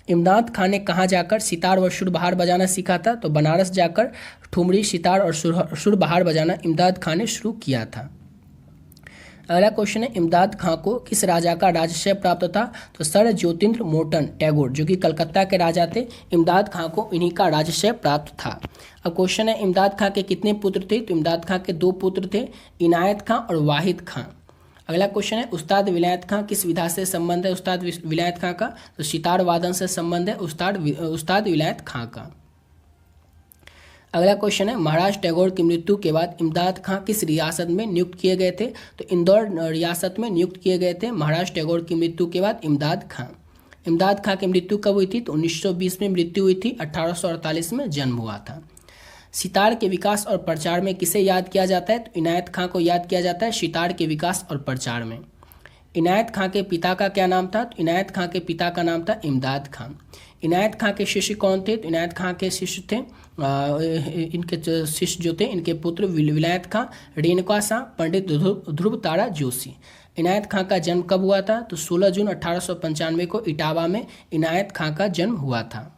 Speaker 1: इमदाद खां ने कहाँ जाकर सितार व सुरबहार बजाना सीखा था? तो बनारस जाकर ठुमरी, सितार और सुरबहार बजाना इमदाद खां ने शुरू किया था। अगला क्वेश्चन है, इमदाद खां को किस राजा का राजश्रय प्राप्त था? तो सर ज्योतिन्द्र मोटन टैगोर, जो कि कलकत्ता के राजा थे, इमदाद खां को इन्हीं का राजश्रय प्राप्त था। अब क्वेश्चन है, इमदाद खां के कितने पुत्र थे? तो इमदाद खां के 2 पुत्र थे, इनायत खां और वाहिद खां। अगला क्वेश्चन है, उस्ताद विलायत खां किस विधा से संबंध है उस्ताद विलायत खां का? तो सितार वादन से संबंध है उस्ताद विलायत खां का। अगला क्वेश्चन है, महाराज टैगोर की मृत्यु के बाद इमदाद खां किस रियासत में नियुक्त किए गए थे? तो इंदौर रियासत में नियुक्त किए गए थे महाराज टैगोर की मृत्यु के बाद इमदाद खां। इमदाद खां की मृत्यु कब हुई थी? तो 1920 में मृत्यु हुई थी, 1848 में जन्म हुआ था। सितार के विकास और प्रचार में किसे याद किया जाता है? तो इनायत खां को याद किया जाता है सितार के विकास और प्रचार में। इनायत खां के पिता का क्या नाम था? तो इनायत खां के पिता का नाम था इमदाद खां। इनायत खां के शिष्य कौन थे? तो इनायत खां के शिष्य थे इनके शिष्य जो थे, इनके पुत्र विलायत खां, रेणुका शाह, पंडित ध्रुव तारा जोशी। इनायत खां का जन्म कब हुआ था? तो 16 जून 1895 को इटावा में इनायत खां का जन्म हुआ था।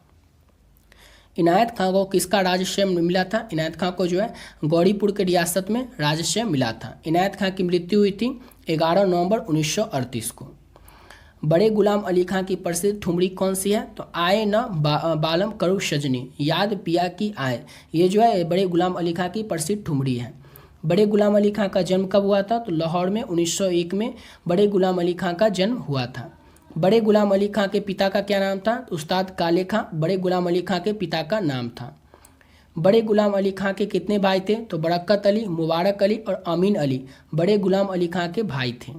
Speaker 1: इनायत खां को किसका राजश्रय मिला था? इनायत खां को जो है गौरीपुर के रियासत में राजश्रय मिला था। इनायत खां की मृत्यु हुई थी 11 नवंबर 1938 को। बड़े गुलाम अली खां की प्रसिद्ध ठुमरी कौन सी है? तो आए न बालम करू सजनी, याद पिया की आए, ये जो है बड़े गुलाम अली खां की प्रसिद्ध ठुमरी है। बड़े गुलाम अली खां का जन्म कब हुआ था? तो लाहौर में 1901 में बड़े गुलाम अली खां का जन्म हुआ था। बड़े गुलाम अली खां के पिता का क्या नाम था? तो उस्ताद काले खां बड़े गुलाम अली खां के पिता का नाम था। बड़े गुलाम अली खां के कितने भाई थे? तो बरकत अली, मुबारक अली और अमीन अली बड़े गुलाम अली खां के भाई थे।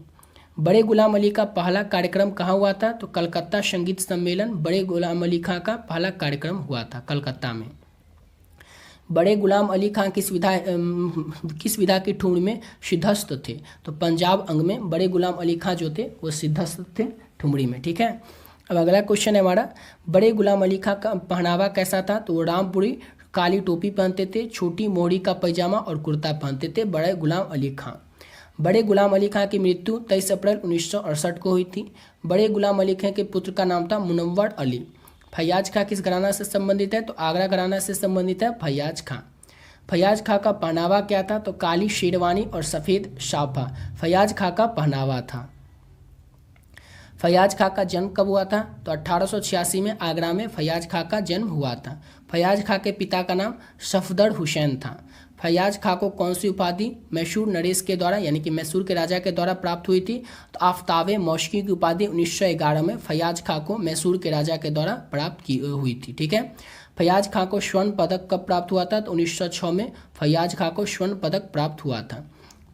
Speaker 1: बड़े गुलाम अली का पहला कार्यक्रम कहाँ हुआ था? तो कलकत्ता संगीत सम्मेलन बड़े गुलाम अली खां का पहला कार्यक्रम हुआ था कलकत्ता में। बड़े गुलाम अली खां किस विधा की ठुमरी में सिद्धस्थ थे? तो पंजाब अंग में बड़े गुलाम अली खां जो थे वो सिद्धस्थ थे ठुमरी में। ठीक है, अब अगला क्वेश्चन है हमारा, बड़े गुलाम अली खां का पहनावा कैसा था? तो वो रामपुरी काली टोपी पहनते थे, छोटी मोहरी का पैजामा और कुर्ता पहनते थे बड़े गुलाम अली खां। बड़े गुलाम अली खां की मृत्यु 23 अप्रैल 1968 को हुई थी। बड़े गुलाम अली खां के पुत्र का नाम था मुनव्वर अली। फैयाज खां किस घराना से संबंधित है? तो आगरा घराना से संबंधित है फैयाज खां। फैयाज खां का पहनावा क्या था? तो काली शेरवानी और सफ़ेद साफा फैयाज खां का पहनावा था। फैयाज खां का जन्म कब हुआ था? तो 1886 में आगरा में फैयाज खां का जन्म हुआ था। फैयाज खां के पिता का नाम सफदर हुसैन था। फैयाज खां को कौन सी उपाधि मैसूर नरेश के द्वारा यानी कि मैसूर के राजा के द्वारा प्राप्त हुई थी? तो आफ्ताबे मौशकी की उपाधि 1911 में फैयाज खां को मैसूर के राजा के द्वारा प्राप्त हुई थी। ठीक है, फैयाज खां को स्वर्ण पदक कब प्राप्त हुआ था? तो 1906 में फैयाज खां को स्वर्ण पदक प्राप्त हुआ था।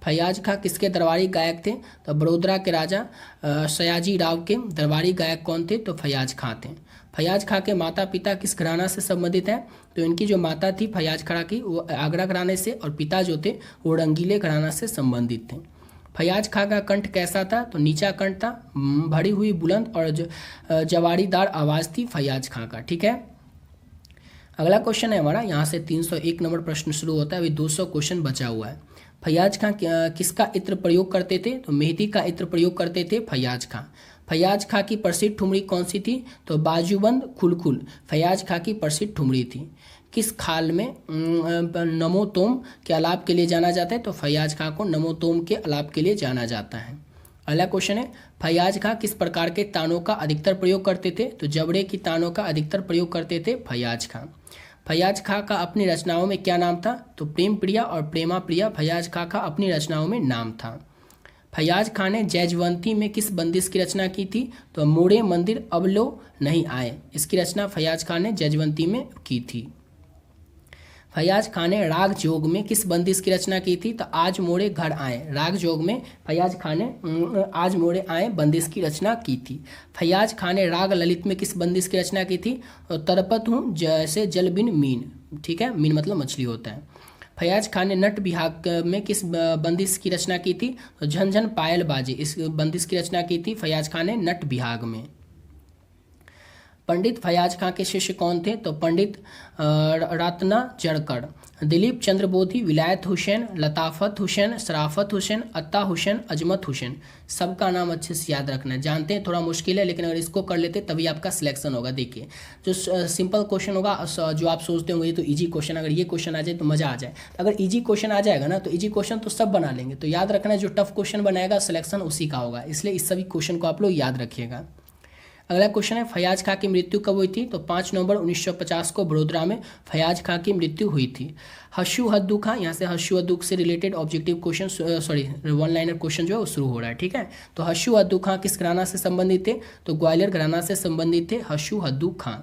Speaker 1: फैयाज खां किसके दरबारी गायक थे? तो बड़ौदा के राजा सयाजी राव के दरबारी गायक कौन थे? तो फैयाज खां थे। फैयाज खां के माता पिता किस घराना से संबंधित हैं? तो इनकी जो माता थी फैयाज खां की वो आगरा घराने से और पिता जो थे वो रंगीले घराना से संबंधित थे। फैयाज खां का कंठ कैसा था? तो नीचा कंठ था, भरी हुई बुलंद और जवाड़ीदार आवाज़ थी फैयाज खां का। ठीक है, अगला क्वेश्चन है हमारा, यहाँ से 301 नंबर प्रश्न शुरू होता है, अभी 200 क्वेश्चन बचा हुआ है। फैयाज खां किसका इत्र प्रयोग करते थे? तो मेहंदी का इत्र प्रयोग करते थे फैयाज खां। फैयाज खां की प्रसिद्ध ठुमरी कौन सी थी? तो बाजूबंद खुलखुल फैयाज खां की प्रसिद्ध ठुमरी थी। किस खाल में नमो तोम के आलाप के लिए जाना जाता है? तो फैयाज खां को नमो तोम के आलाप के लिए जाना जाता है। अगला क्वेश्चन है, फैयाज खां किस प्रकार के तानों का अधिकतर प्रयोग करते थे? तो जबड़े की तानों का अधिकतर प्रयोग करते थे फैयाज खां। फैयाज खां का अपनी रचनाओं में क्या नाम था? तो प्रेम प्रिया और प्रेमा प्रिया फैयाज खां का अपनी रचनाओं में नाम था। फैयाज खां ने जैजवंती में किस बंदिश की रचना की थी? तो मोड़े मंदिर अब लो नहीं आए, इसकी रचना फैयाज खां ने जैजवंती में की थी। फैयाज खां ने राग जोग में किस बंदिश की रचना की थी? तो आज मोड़े घर आए, राग जोग में फैयाज खां ने आज मोड़े आए बंदिश की रचना की थी। फैयाज खां ने राग ललित में किस बंदिश की रचना की थी? तो तरपत हूँ जैसे जल बिन मीन। ठीक है, मीन मतलब मछली होता है। फैयाज खां ने नट बिहाग में किस बंदिश की रचना की थी? तो झनझन पायल बाजे, इस बंदिश की रचना की थी फैयाज खां ने नट बिहाग में। पंडित फैयाज खां के शिष्य कौन थे? तो पंडित रत्ना जड़कड़, दिलीप चंद्र बोधी, विलायत हुसैन, लताफत हुसैन, शराफत हुसैन, अत्ता हुसैन, अजमत हुसैन। सबका नाम अच्छे से याद रखना है। जानते हैं थोड़ा मुश्किल है, लेकिन अगर इसको कर लेते तभी आपका सिलेक्शन होगा। देखिए जो सिंपल क्वेश्चन होगा, जो आप सोचते होंगे ये तो इजी क्वेश्चन, अगर ये क्वेश्चन आ जाए तो मज़ा आ जाए। अगर इजी क्वेश्चन आ जाएगा ना तो इजी क्वेश्चन तो सब बना लेंगे, तो याद रखना जो टफ क्वेश्चन बनाएगा सिलेक्शन उसी का होगा, इसलिए इस सभी क्वेश्चन को आप लोग याद रखिएगा। अगला क्वेश्चन है, फैयाज खां की मृत्यु कब हुई थी? तो 5 नवंबर 1950 को बड़ोदरा में फैयाज खां की मृत्यु हुई थी। हशु हद्दू खां, यहाँ से हशु हद्दू से related objective question sorry one liner question जो है वो शुरू हो रहा है। ठीक है, तो हशु हद्दू खां किस घराना से संबंधित थे? तो ग्वालियर घराना से संबंधित थे हशु हद्दू खां।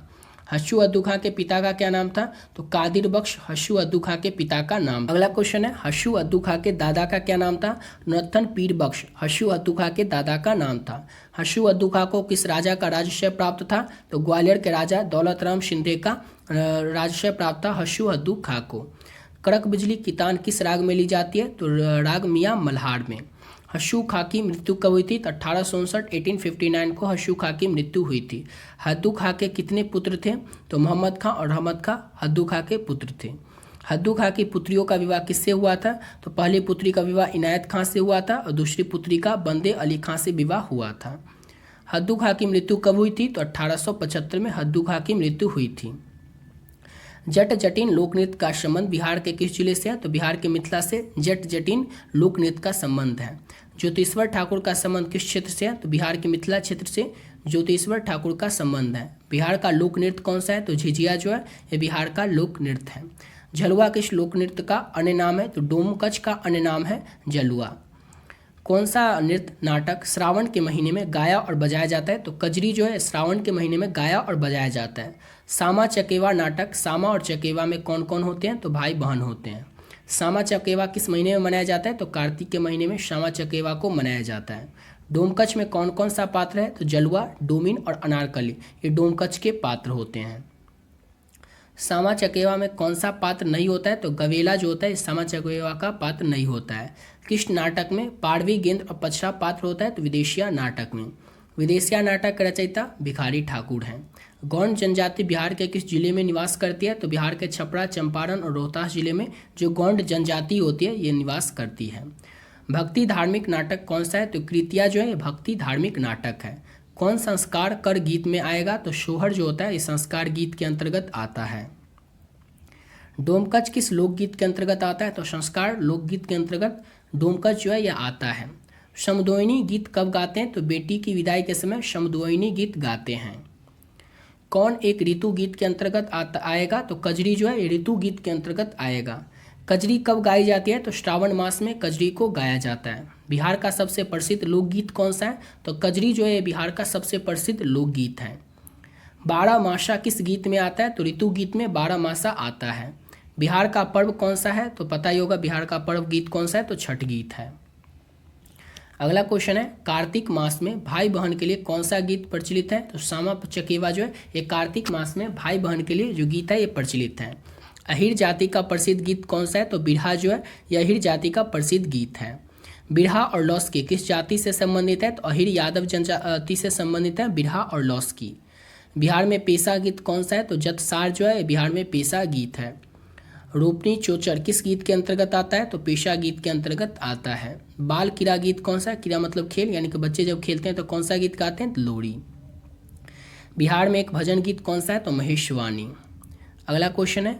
Speaker 1: हशु हद्दू खां के पिता का क्या नाम था? तो कादिर बख्श हशु हद्दू खां के पिता का नाम। अगला क्वेश्चन है, हशु हद्दू खां के दादा का क्या नाम था? नथन पीर बख्श हशु हद्दू खां के दादा का नाम था। हशु हद्दू खां को किस राजा का राजश्रय प्राप्त था? तो ग्वालियर के राजा दौलत राम शिंदे का राजश्रय प्राप्त था हशु हद्दू खां को। कड़क बिजली की तान किस राग में ली जाती है? तो राग मियाँ मल्हार में। हशु खां की मृत्यु कब हुई थी? तो 1859 को हशु खां की मृत्यु हुई थी। हद्दू खां के कितने पुत्र थे? तो मोहम्मद खां और रहमत खां हद्दू खां के पुत्र थे। हद्दू खां की पुत्रियों का विवाह किससे हुआ था? तो पहली पुत्री का विवाह इनायत खां से हुआ था और दूसरी पुत्री का बंदे अली खां से विवाह हुआ था। हद्दू खां की मृत्यु कब हुई थी? तो 1875 में हद्दू खां की मृत्यु हुई थी। जट जटिन लोक नृत्य का संबंध बिहार के किस जिले से है? तो बिहार के मिथिला से जट जटिन लोक नृत्य का संबंध है। ज्योतिश्वर ठाकुर का संबंध किस क्षेत्र से है? तो बिहार के मिथिला क्षेत्र से ज्योतिश्वर ठाकुर का संबंध है। बिहार का लोक नृत्य कौन सा है? तो झिझिया जो है ये बिहार का लोक नृत्य है। झलुआ किस लोक नृत्य का अन्य नाम है? तो डोमकच का अन्य नाम है जलुआ। कौन सा नृत्य नाटक श्रावण के महीने में गाया और बजाया जाता है? तो कजरी जो है श्रावण के महीने में गाया और बजाया जाता है। सामा चकेवा नाटक, सामा और चकेवा में कौन कौन होते हैं? तो भाई बहन होते हैं। सामा चकेवा किस महीने में मनाया जाता है? तो कार्तिक के महीने में सामा चकेवा को मनाया जाता है। डोमकच में कौन कौन सा पात्र है? तो जलुआ, डोमिन और अनारकली, ये डोमकच के पात्र होते हैं। सामा चकेवा में कौन सा पात्र नहीं होता है? तो गवेला जो होता है सामा चकेवा का पात्र नहीं होता है। किस नाटक में पाड़वी, गेंद और पचरा पात्र होता है? तो विदेशिया नाटक में। विदेशिया नाटक के रचयिता भिखारी ठाकुर हैं। गौंड जनजाति बिहार के किस जिले में निवास करती है? तो बिहार के छपरा, चंपारण और रोहतास जिले में जो गौंड जनजाति होती है ये निवास करती है। भक्ति धार्मिक नाटक कौन सा है? तो कृतिया जो है भक्ति धार्मिक नाटक है। कौन संस्कार कर गीत में आएगा? तो सोहर जो होता है इस संस्कार गीत के अंतर्गत आता है। डोमकच किस लोकगीत के अंतर्गत आता है? तो संस्कार लोकगीत के अंतर्गत डोमकच जो है यह आता है। समदोयनी गीत कब गाते हैं? तो बेटी की विदाई के समय समदोयनी गीत गाते हैं। कौन एक ऋतु गीत के अंतर्गत आएगा? तो कजरी जो है ऋतु गीत के अंतर्गत आएगा। कजरी कब गाई जाती है? तो श्रावण मास में कजरी को गाया जाता है। बिहार का सबसे प्रसिद्ध लोकगीत कौन सा है? तो कजरी जो है बिहार का सबसे प्रसिद्ध लोकगीत है। 12 मासा किस गीत में आता है? तो ऋतु गीत में 12 मासा आता है। बिहार का पर्व कौन सा है? तो पता ही होगा बिहार का पर्व गीत कौन सा है? तो छठ गीत है। अगला क्वेश्चन है कार्तिक मास में भाई बहन के लिए कौन सा गीत प्रचलित है? तो सामा चकेवा जो है ये कार्तिक मास में भाई बहन के लिए जो गीत है ये प्रचलित है। अहिर जाति का प्रसिद्ध गीत कौन सा है? तो बिरहा जो है यह अहिर जाति का प्रसिद्ध गीत है। बिरहा और लौस्की किस जाति से संबंधित है? तो अहिर यादव जनजाति से संबंधित है बिरहा और लौस्की। बिहार में पेशा गीत कौन सा है? तो जतसार जो है बिहार में पेशा गीत है। रोपनी चोचर किस गीत के अंतर्गत आता है? तो पेशा गीत के अंतर्गत आता है। बाल क्रीड़ा गीत कौन सा है? क्रीड़ा मतलब खेल, यानी कि बच्चे जब खेलते हैं तो कौन सा गीत गाते हैं? तो लोरी। बिहार में एक भजन गीत कौन सा है? तो महेशवाणी। अगला क्वेश्चन है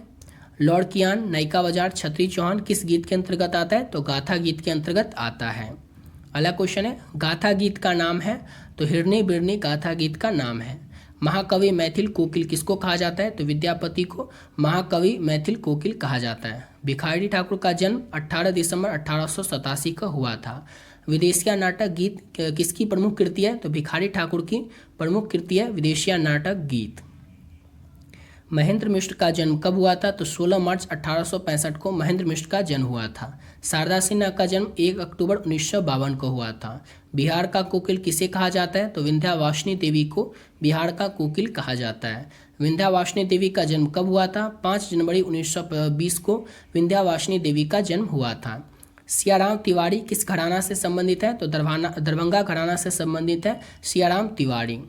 Speaker 1: लॉर्ड कियान, नायिका बाजार, छत्री चौहान किस गीत के अंतर्गत आता है? तो गाथा गीत के अंतर्गत आता है। अगला क्वेश्चन है गाथा गीत का नाम है? तो हिरनी बिरनी गाथा गीत का नाम है। महाकवि मैथिल कोकिल किसको कहा जाता है? तो विद्यापति को महाकवि मैथिल कोकिल कहा जाता है। भिखारी ठाकुर का जन्म 18 दिसंबर 1887 को हुआ था। विदेशिया नाटक गीत किसकी प्रमुख कृति है? तो भिखारी ठाकुर की प्रमुख कृति है विदेशिया नाटक गीत। महेंद्र मिश्र का जन्म कब हुआ था? तो 16 मार्च 1865 को महेंद्र मिश्र का जन्म हुआ था। शारदा सिन्हा का जन्म 1 अक्टूबर 1952 को हुआ था। बिहार का कोकिल किसे कहा जाता है? तो विंध्यावासिनी देवी को बिहार का कोकिल कहा जाता है। विंध्यावासिनी देवी का जन्म कब हुआ था? 5 जनवरी 1920 को विंध्यावासिनी देवी का जन्म हुआ था। सियाराम तिवारी किस घराना से संबंधित है? तो दरभंगा घराना से संबंधित है सियाराम तिवारी।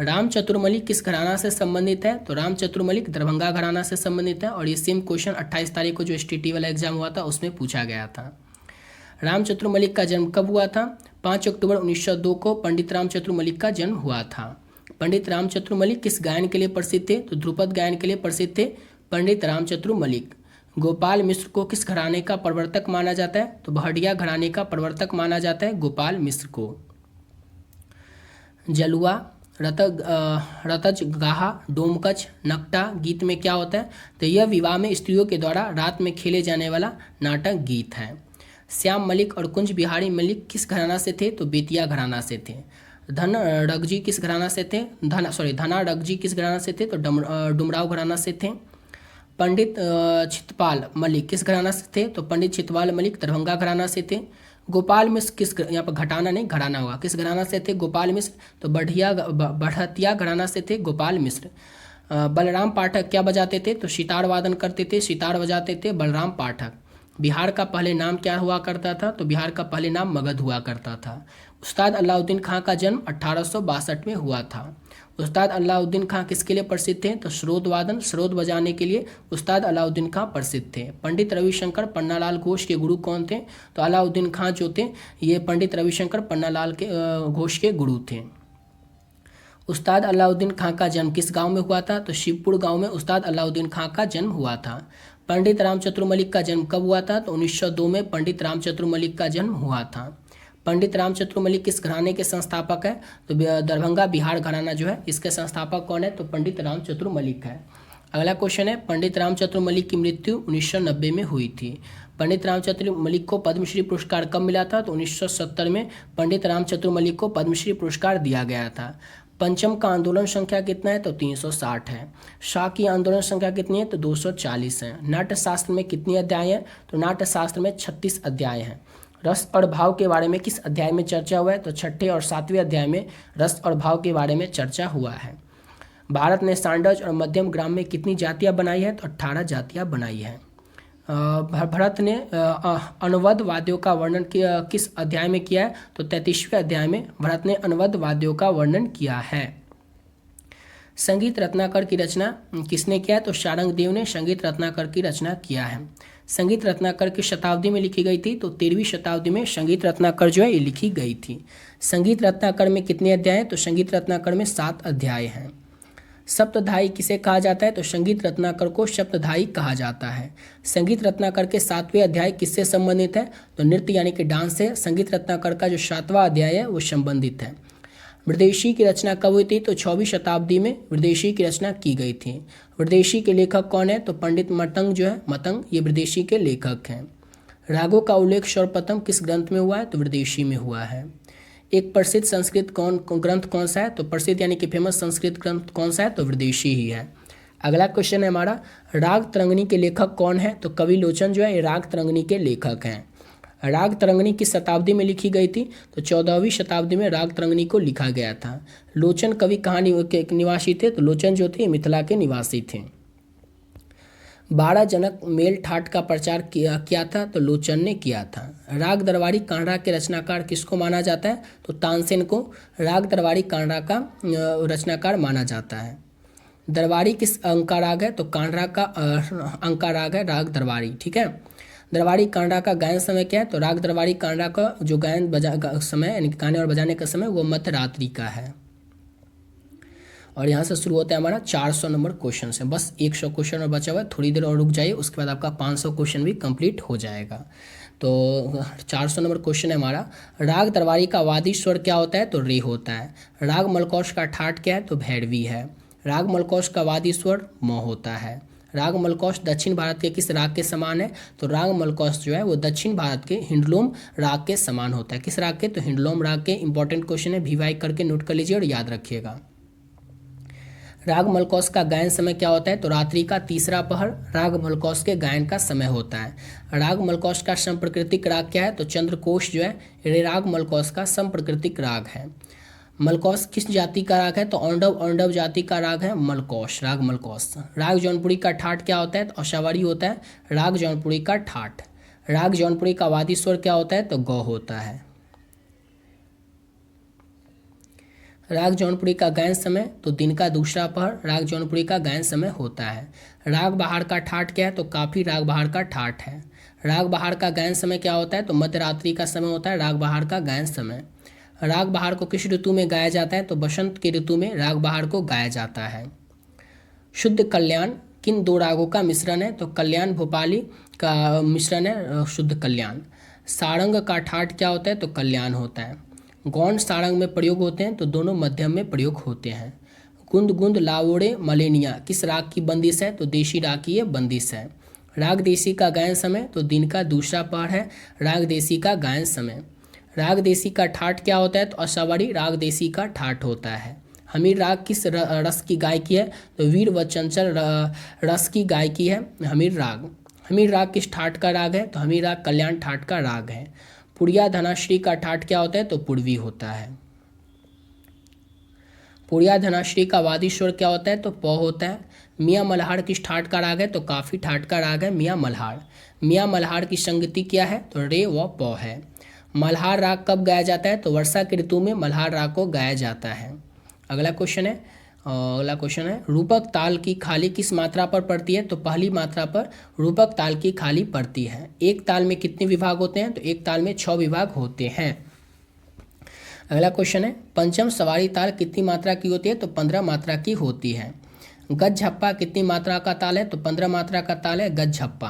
Speaker 1: राम चतुर्मलिक किस घराना से संबंधित है? तो राम चतुर्मलिक दरभंगा घराना से संबंधित है। और ये सेम क्वेश्चन 28 तारीख को जो STT वाला एग्जाम हुआ था उसमें पूछा गया था। राम चतुर्मलिक का जन्म कब हुआ था? 5 अक्टूबर 1902 को पंडित राम चतुर्मलिक का जन्म हुआ था। पंडित राम चतुर्मलिक किस गायन के लिए प्रसिद्ध थे? तो ध्रुपद गायन के लिए प्रसिद्ध थे पंडित राम चतुर्मलिक। गोपाल मिश्र को किस घराने का प्रवर्तक माना जाता है? तो बहड़िया घराने का प्रवर्तक माना जाता है गोपाल मिश्र को। जलुआ, रतज गाहा, डोमकच, नकटा गीत में क्या होता है? तो यह विवाह में स्त्रियों के द्वारा रात में खेले जाने वाला नाटक गीत है। श्याम मलिक और कुंज बिहारी मलिक किस घराना से थे? तो बेतिया घराना से थे। धनारगजी किस घराना से थे? धनारगजी किस घराना से थे? तो डुमराव घराना से थे। पंडित चितपाल मलिक किस घराना से थे? तो पंडित चितपाल मलिक दरभंगा घराना से थे। गोपाल मिश्र किस, यहाँ पर घटाना नहीं घराना होगा, किस घराना से थे? गोपाल मिश्र। तो बढ़तिया घराना से थे गोपाल मिश्र। बलराम पाठक क्या बजाते थे? तो सितार वादन करते थे, सितार बजाते थे बलराम पाठक। बिहार का पहले नाम क्या हुआ करता था? तो बिहार का पहले नाम मगध हुआ करता था। उस्ताद अलाउद्दीन खां का जन्म 1862 में हुआ था। उस्ताद अलाउद्दीन खां किसके लिए प्रसिद्ध थे? तो स्रोत वादन, स्रोत बजाने के लिए उस्ताद अलाउद्दीन खां प्रसिद्ध थे। पंडित रविशंकर पन्नालाल घोष के गुरु कौन थे? तो अलाउद्दीन खां जो थे ये पंडित रविशंकर पन्नालाल के घोष के गुरु थे। उस्ताद अलाउद्दीन खां का जन्म किस गांव में हुआ था? तो शिवपुर गांव में उस्ताद अलाउद्दीन खां का जन्म हुआ था। पंडित राम चतुर्मलिक का जन्म कब हुआ था? तो 1902 में पंडित राम चतुर्मलिक का जन्म हुआ था। पंडित राम चतुर्मलिक किस घराने के संस्थापक है? तो दरभंगा बिहार घराना जो है इसके संस्थापक कौन है? तो पंडित राम चतुर्मलिक है। अगला क्वेश्चन है पंडित राम चतुर्मलिक की मृत्यु 1990 में हुई थी। पंडित राम चतुर्मलिक को पद्मश्री पुरस्कार कब मिला था? तो 1970 में पंडित राम चतुर्मलिक को पद्मश्री पुरस्कार दिया गया था। पंचम का आंदोलन संख्या कितना है? तो 360 है। शाह की आंदोलन संख्या कितनी है? तो 240 है। नाट्यशास्त्र में कितनी अध्याय है? तो नाट्यशास्त्र में 36 अध्याय हैं। रस और भाव के बारे में किस अध्याय में चर्चा हुआ है? तो 6ठे और 7वें अध्याय में रस और भाव के बारे में चर्चा हुआ है। भारत ने सांडज और मध्यम ग्राम में कितनी जातियाँ बनाई है? तो 18 जातियाँ बनाई है। भारत ने अनुवद वाद्यों का वर्णन किस अध्याय में किया है? तो 33वें अध्याय में भारत ने अनुवद वाद्यों का वर्णन किया है। संगीत रत्नाकर की रचना किसने किया है? तो शारंग देव ने संगीत रत्नाकर की रचना किया है। संगीत रत्नाकर की शताब्दी में लिखी गई थी? तो 13वीं शताब्दी में संगीत रत्नाकर जो है ये लिखी गई थी। संगीत रत्नाकर में कितने अध्याय हैं? तो संगीत रत्नाकर में 7 अध्याय हैं। सप्तधाई किसे कहा जाता है? तो संगीत रत्नाकर को सप्तधाई कहा जाता है। संगीत रत्नाकर के 7वें अध्याय किससे संबंधित है? तो नृत्य यानी कि डांस से। संगीत रत्नाकर का जो 7वां अध्याय है वो संबंधित है। विदेशी की रचना कब हुई थी? तो 6वीं शताब्दी में विदेशी की रचना की गई थी। विदेशी के लेखक कौन है? तो पंडित मतंग जो है, मतंग, ये विदेशी के लेखक हैं। रागों का उल्लेख सर्वप्रथम किस ग्रंथ में हुआ है? तो विदेशी में हुआ है। एक प्रसिद्ध संस्कृत ग्रंथ कौन सा है? तो प्रसिद्ध यानी कि फेमस संस्कृत ग्रंथ कौन सा है? तो विदेशी ही है। अगला क्वेश्चन है हमारा, राग तरंगिणी के लेखक कौन है? तो कवि लोचन जो है ये राग तरंगिणी के लेखक हैं। राग तरंगिणी किस शताब्दी में लिखी गई थी? तो 14वीं शताब्दी में राग तरंगिणी को लिखा गया था। लोचन कवि कहाँ के निवासी थे? तो लोचन जो थे मिथिला के निवासी थे। 12 जनक मेल ठाट का प्रचार किया था? तो लोचन ने किया था। राग दरबारी कांडा के रचनाकार किसको माना जाता है? तो तानसेन को राग दरबारी कांडा का रचनाकार माना जाता है। दरबारी किस अंक का राग है? तो कांडा का अंक का राग है राग दरबारी। ठीक है। दरबारी कांडा का गायन समय क्या है? तो राग दरबारी कांडा का जो गायन समय यानी गाने और बजाने का समय वो मध्य रात्रि का है। और यहाँ से शुरू होता है हमारा 400 नंबर क्वेश्चन से। बस 100 क्वेश्चन और बचा हुआ है, थोड़ी देर और रुक जाइए, उसके बाद आपका 500 क्वेश्चन भी कंप्लीट हो जाएगा। तो 400 नंबर क्वेश्चन है हमारा, राग दरबारी का वादी स्वर क्या होता है? तो रे होता है। राग मलकौश का ठाट क्या है? तो भैरवी है। राग मलकौश का वादी स्वर म होता है। राग मलकौश दक्षिण भारत के किस राग के समान है? तो राग मलकौश जो है वो दक्षिण भारत के हिंडलोम राग के समान होता है। किस राग के? तो हिंडलोम राग के। इंपॉर्टेंट क्वेश्चन है, वीवाई करके नोट कर लीजिए और याद रखिएगा। राग मलकौश का गायन समय क्या होता है? तो रात्रि का तीसरा पहर राग मलकौश के गायन का समय होता है। राग मलकौश का समप्रकृतिक राग क्या है? तो चंद्रकोश जो है ये राग मलकौश का समप्रकृतिक राग है। मलकौश किस जाति का राग है? तो औंडव जाति का राग है मलकौश, राग मलकौश। राग जौनपुरी का ठाट क्या होता है? तो अशावरी होता है राग जौनपुरी का ठाट। राग जौनपुरी का वादी स्वर क्या होता है? तो गौ होता है। राग जौनपुरी का गायन समय तो दिन का दूसरा पहर राग जौनपुरी का गायन समय होता है। राग बहार का ठाट क्या है? तो काफी राग बहार का ठाट है। राग बहार का गायन समय क्या होता है? तो मध्य रात्रि का समय होता है राग बहार का गायन समय। राग बहार को किस ऋतु में गाया जाता है? तो बसंत के ऋतु में राग बहार को गाया जाता है। शुद्ध कल्याण किन दो रागों का मिश्रण है? तो कल्याण भोपाली का मिश्रण है शुद्ध कल्याण। सारंग का ठाट क्या होता है? तो कल्याण होता है। गौण सारंग में प्रयोग होते हैं? तो दोनों मध्यम में प्रयोग होते हैं। गुंद गुंद लावोड़े मलेनिया किस राग की बंदिश है? तो देशी राग की ये बंदिश है। राग देशी का गायन समय तो दिन का दूसरा पहर है राग देशी का गायन समय। राग देशी का ठाट क्या होता है? तो अशावरी राग देशी का ठाट होता है। हमीर राग किस रस की गायकी है? तो वीर व चंचल रस की गायकी है हमीर राग। हमीर राग किस ठाट का राग है? तो हमीर राग कल्याण ठाट का राग है। पुड़िया धनाश्री का ठाट क्या होता है? तो पूर्वी होता है। पुड़िया धनाश्री का वादी स्वर क्या होता है? तो प होता है। मियाँ मल्हार किस ठाट का राग है? तो काफी ठाट का राग है मियाँ मल्हार। मियाँ मल्हार की संगति क्या है? तो रे व प है। मल्हार राग कब गाया जाता है? तो वर्षा के ऋतु में मल्हार राग को गाया जाता है। अगला क्वेश्चन है रूपक ताल की खाली किस मात्रा पर पड़ती है? तो पहली मात्रा पर रूपक ताल की खाली पड़ती है। एक ताल में कितने विभाग होते हैं? तो एक ताल में 6 विभाग होते हैं। अगला क्वेश्चन है पंचम सवारी ताल कितनी मात्रा की होती है? तो 15 मात्रा की होती है। गज झप्पा कितनी मात्रा का ताल है? तो 15 मात्रा का ताल है गज झप्पा।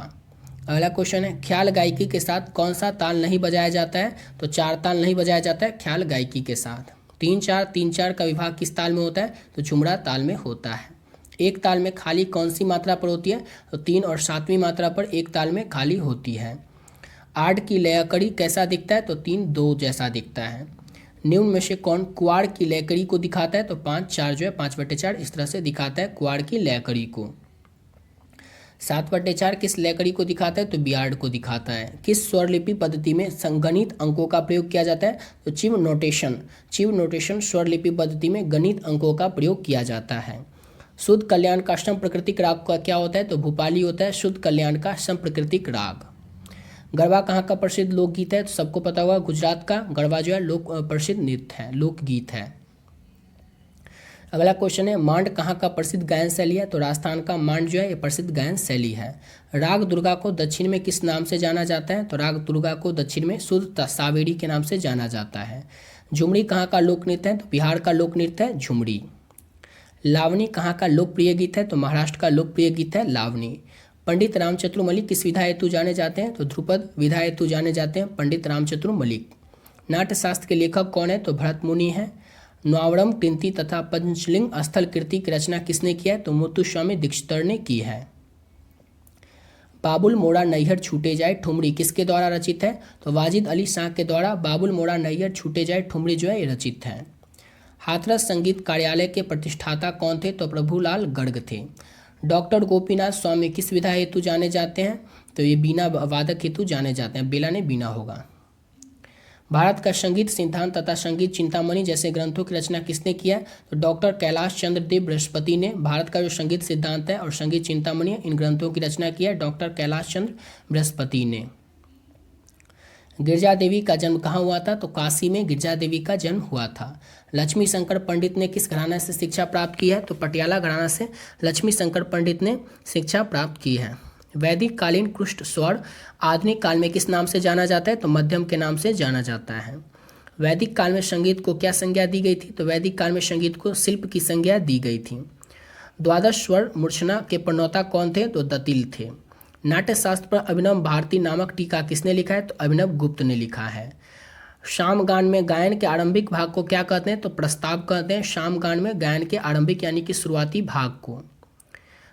Speaker 1: अगला क्वेश्चन है ख्याल गायकी के साथ कौन सा ताल नहीं बजाया जाता है? तो 4 ताल नहीं बजाया जाता है ख्याल गायकी के साथ। 3-4 का विभाग किस ताल में होता है? तो झुमरा ताल में होता है। एक ताल में खाली कौन सी मात्रा पर होती है? तो 3 और 7वीं मात्रा पर एक ताल में खाली होती है। 8 की लयकड़ी कैसा दिखता है? तो 3-2 जैसा दिखता है। निम्न में से कौन कुआड़ की लयकड़ी को दिखाता है? तो 5-4 जो है 5/4 इस तरह से दिखाता है कुआड़ की लयकड़ी को। 7/4 किस लयकड़ी को दिखाता है? तो बियार्ड को दिखाता है। किस स्वरलिपि पद्धति में संगणित अंकों का प्रयोग किया जाता है? तो चिव नोटेशन स्वरलिपि पद्धति में गणित अंकों का प्रयोग किया जाता है। शुद्ध कल्याण का संप्रकृतिक राग का क्या होता है? तो भूपाली होता है शुद्ध कल्याण का संप्रकृतिक राग। गरबा कहाँ का प्रसिद्ध लोकगीत है? तो सबको पता होगा गुजरात का गरबा जो है लोक प्रसिद्ध नृत्य है, लोकगीत है। अगला क्वेश्चन है मांड कहाँ का प्रसिद्ध गायन शैली है? तो राजस्थान का मांड जो है ये प्रसिद्ध गायन शैली है। राग दुर्गा को दक्षिण में किस नाम से जाना जाता है? तो राग दुर्गा को दक्षिण में शुद्ध सावेरी के नाम से जाना जाता है। झुमरी कहाँ का लोक नृत्य है? तो बिहार का लोक नृत्य है झुमरी। लावनी कहाँ का लोकप्रिय गीत है? तो महाराष्ट्र का लोकप्रिय गीत है लावनी। पंडित रामचंद्र मलिक किस विधा हेतु जाने जाते हैं? तो ध्रुपद विधा हेतु जाने जाते हैं पंडित रामचंद्र मलिक। नाट्य शास्त्र के लेखक कौन है? तो भरत मुनि है। नावड़म टिंती तथा पंचलिंग स्थल कृति की रचना किसने किया है? तो मुत्तुस्वामी दीक्षितर ने की है। बाबुल मोड़ा नैहर छूटे जाए ठुमरी किसके द्वारा रचित है? तो वाजिद अली शाह के द्वारा बाबुल मोड़ा नैहर छूटे जाए ठुमरी जो है ये रचित है। हाथरस संगीत कार्यालय के प्रतिष्ठाता कौन थे? तो प्रभुलाल गर्ग थे। डॉक्टर गोपीनाथ स्वामी किस विधा हेतु जाने जाते हैं? तो ये बीना वादक हेतु जाने जाते हैं, बेला ने बीना होगा। भारत का संगीत सिद्धांत तथा संगीत चिंतामणि जैसे ग्रंथों की रचना किसने किया है? तो डॉक्टर कैलाश चंद्र देव बृहस्पति ने भारत का जो संगीत सिद्धांत है और संगीत चिंतामणि इन ग्रंथों की रचना किया है डॉक्टर कैलाश चंद्र बृहस्पति ने। गिरजा देवी का जन्म कहाँ हुआ था? तो काशी में गिरजा देवी का जन्म हुआ था। लक्ष्मी शंकर पंडित ने किस घराना से शिक्षा प्राप्त की है? तो पटियाला घराना से लक्ष्मी शंकर पंडित ने शिक्षा प्राप्त की है। वैदिक कालीन कृष्ण स्वर आधुनिक काल में किस नाम से जाना जाता है? तो मध्यम के नाम से जाना जाता है। वैदिक काल में संगीत को क्या संज्ञा दी गई थी? तो वैदिक काल में संगीत को शिल्प की संज्ञा दी गई थी। द्वादश स्वर मूर्छना के प्रणेता कौन थे? तो दतिल थे। नाट्य शास्त्र पर अभिनव भारती नामक टीका किसने लिखा है? तो अभिनव गुप्त ने लिखा है। शाम गान में गायन के आरंभिक भाग को क्या कहते हैं? तो प्रस्ताव कहते हैं शाम गान में गायन के आरंभिक यानी कि शुरुआती भाग को।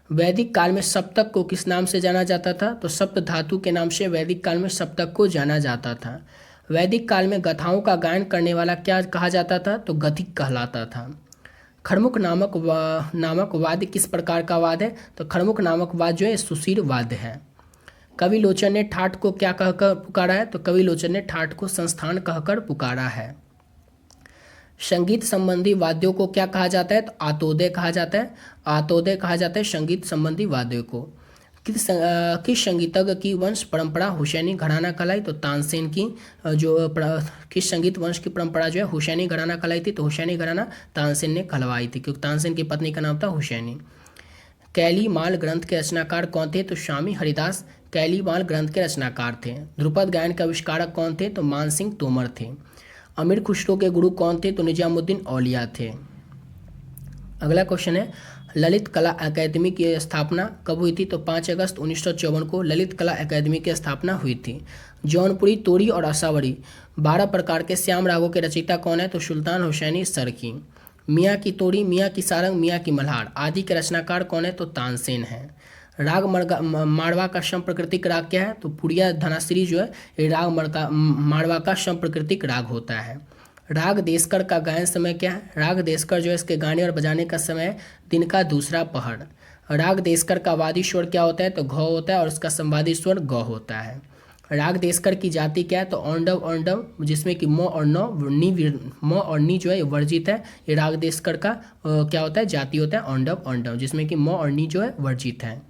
Speaker 1: वैदिक काल में सप्तक को किस नाम से जाना जाता था? तो सप्त धातु के नाम से वैदिक काल में सप्तक को जाना जाता था। वैदिक काल में गाथाओं का गायन करने वाला क्या कहा जाता था? तो गतिक कहलाता था। खड़मुख नामक वाद्य किस प्रकार का वाद्य है? तो खड़मुख नामक वाद्य जो है सुशीर वाद्य है। कवि लोचन ने ठाठ को क्या कहकर पुकारा है? तो कवि लोचन ने ठाठ को संस्थान कहकर पुकारा है। संगीत संबंधी वाद्यों को क्या कहा जाता है? तो आतोदय कहा जाता है। आतोदय कहा जाता है संगीत संबंधी वाद्यों को। किस संगीतज्ञ की वंश परंपरा हुसैनी घराना कहलाई? तो तानसेन की किस संगीत वंश की परंपरा जो है हुसैनी घराना कहलाई थी? तो हुसैनी घराना तानसेन ने कहलवाई थी क्योंकि तानसेन की पत्नी का नाम था हुसैनी। कैलीमाल ग्रंथ के रचनाकार कौन थे? तो स्वामी हरिदास कैलीमाल ग्रंथ के रचनाकार थे। ध्रुपद गायन के आविष्कारक कौन थे? तो मानसिंह तोमर थे। अमीर खुसरो के गुरु कौन थे? तो निजामुद्दीन औलिया थे। अगला क्वेश्चन है ललित कला अकादमी की स्थापना कब हुई थी? तो 5 अगस्त 1954 को ललित कला अकादमी की स्थापना हुई थी। जौनपुरी, तोड़ी और आशावरी 12 प्रकार के श्याम रागों के रचयिता कौन है? तो सुल्तान हुसैनी सरकी। मियाँ की तोड़ी, मियाँ की सारंग, मियाँ की मल्हार आदि के रचनाकार कौन है? तो तानसेन है। राग मारवा का संप्रकृतिक राग क्या है? तो पुड़िया धनाश्री जो है ये राग मारवा का संप्रकृतिक राग होता है। राग देशकर का गायन समय क्या है? राग देशकर जो है इसके गाने और बजाने का समय दिन का दूसरा पहर। राग देशकर का वादी स्वर क्या होता है? तो घ होता है और इसका संवादी स्वर ग होता है। राग देशकर की जाति क्या है? तो औंडव औंडव जिसमें कि म और म और नी जो है वर्जित है। ये राग देशकर का क्या होता है? जाति होता है औंडव औंडव जिसमें कि म और नी जो है वर्जित है।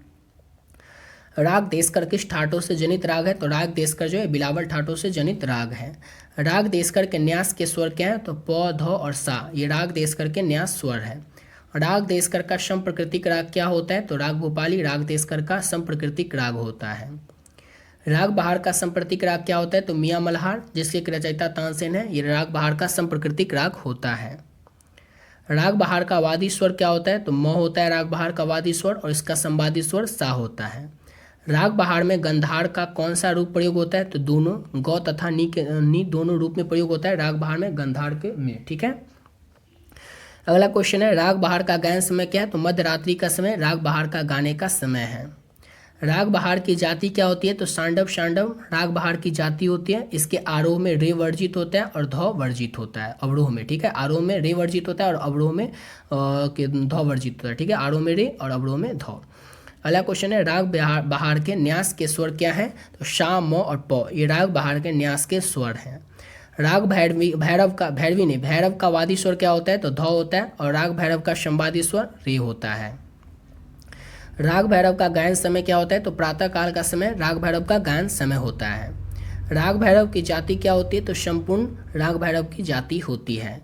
Speaker 1: राग देशकर किस ठाटों से जनित राग है? तो राग देशकर जो है बिलावल ठाटों से जनित राग है। राग देशकर के न्यास के स्वर क्या है? तो प, ध और सा ये राग देशकर के न्यास स्वर है। राग देशकर का संप्रकृतिक राग क्या होता है? तो राग भोपाली राग देशकर का संप्रकृतिक राग होता है। राग बहार का संप्रकृतिक राग क्या होता है? तो मियाँ मल्हार जिसके रचयिता तानसेन है ये राग बहार का संप्रकृतिक राग होता है। राग बहार का वादी स्वर क्या होता है? तो म होता है राग बहार का वादी स्वर और इसका संवादी स्वर सा होता है। राग बहार में गंधार का कौन सा रूप प्रयोग होता है? तो दोनों गौ तथा नी दोनों रूप में प्रयोग होता है राग बहार में गंधार के में। ठीक है। अगला क्वेश्चन है राग बहार का गायन समय क्या है? तो मध्य रात्रि का समय राग बहार का गाने का समय है। राग बहार की जाति क्या होती है? तो सांडव शांडव राग बहार की जाति होती है। इसके आरोह में रे वर्जित होता है और ध वर्जित होता है अवरोह में। ठीक है। आरोह में रे वर्जित होता है और अवरोह में ध वर्जित होता है। ठीक है। आरोह में रे और अवरोह में ध। अगला क्वेश्चन है राग बहार के न्यास के स्वर क्या है? तो शा, म और प ये राग बहार के न्यास के स्वर हैं। राग भैरव का वादी स्वर क्या होता है? तो ध होता है और राग भैरव का संवादी स्वर रे होता है। राग भैरव का गायन समय क्या होता है? तो प्रातः काल का समय राग भैरव का गायन समय होता है। राग भैरव की जाति क्या होती है? तो संपूर्ण राग भैरव की जाति होती है।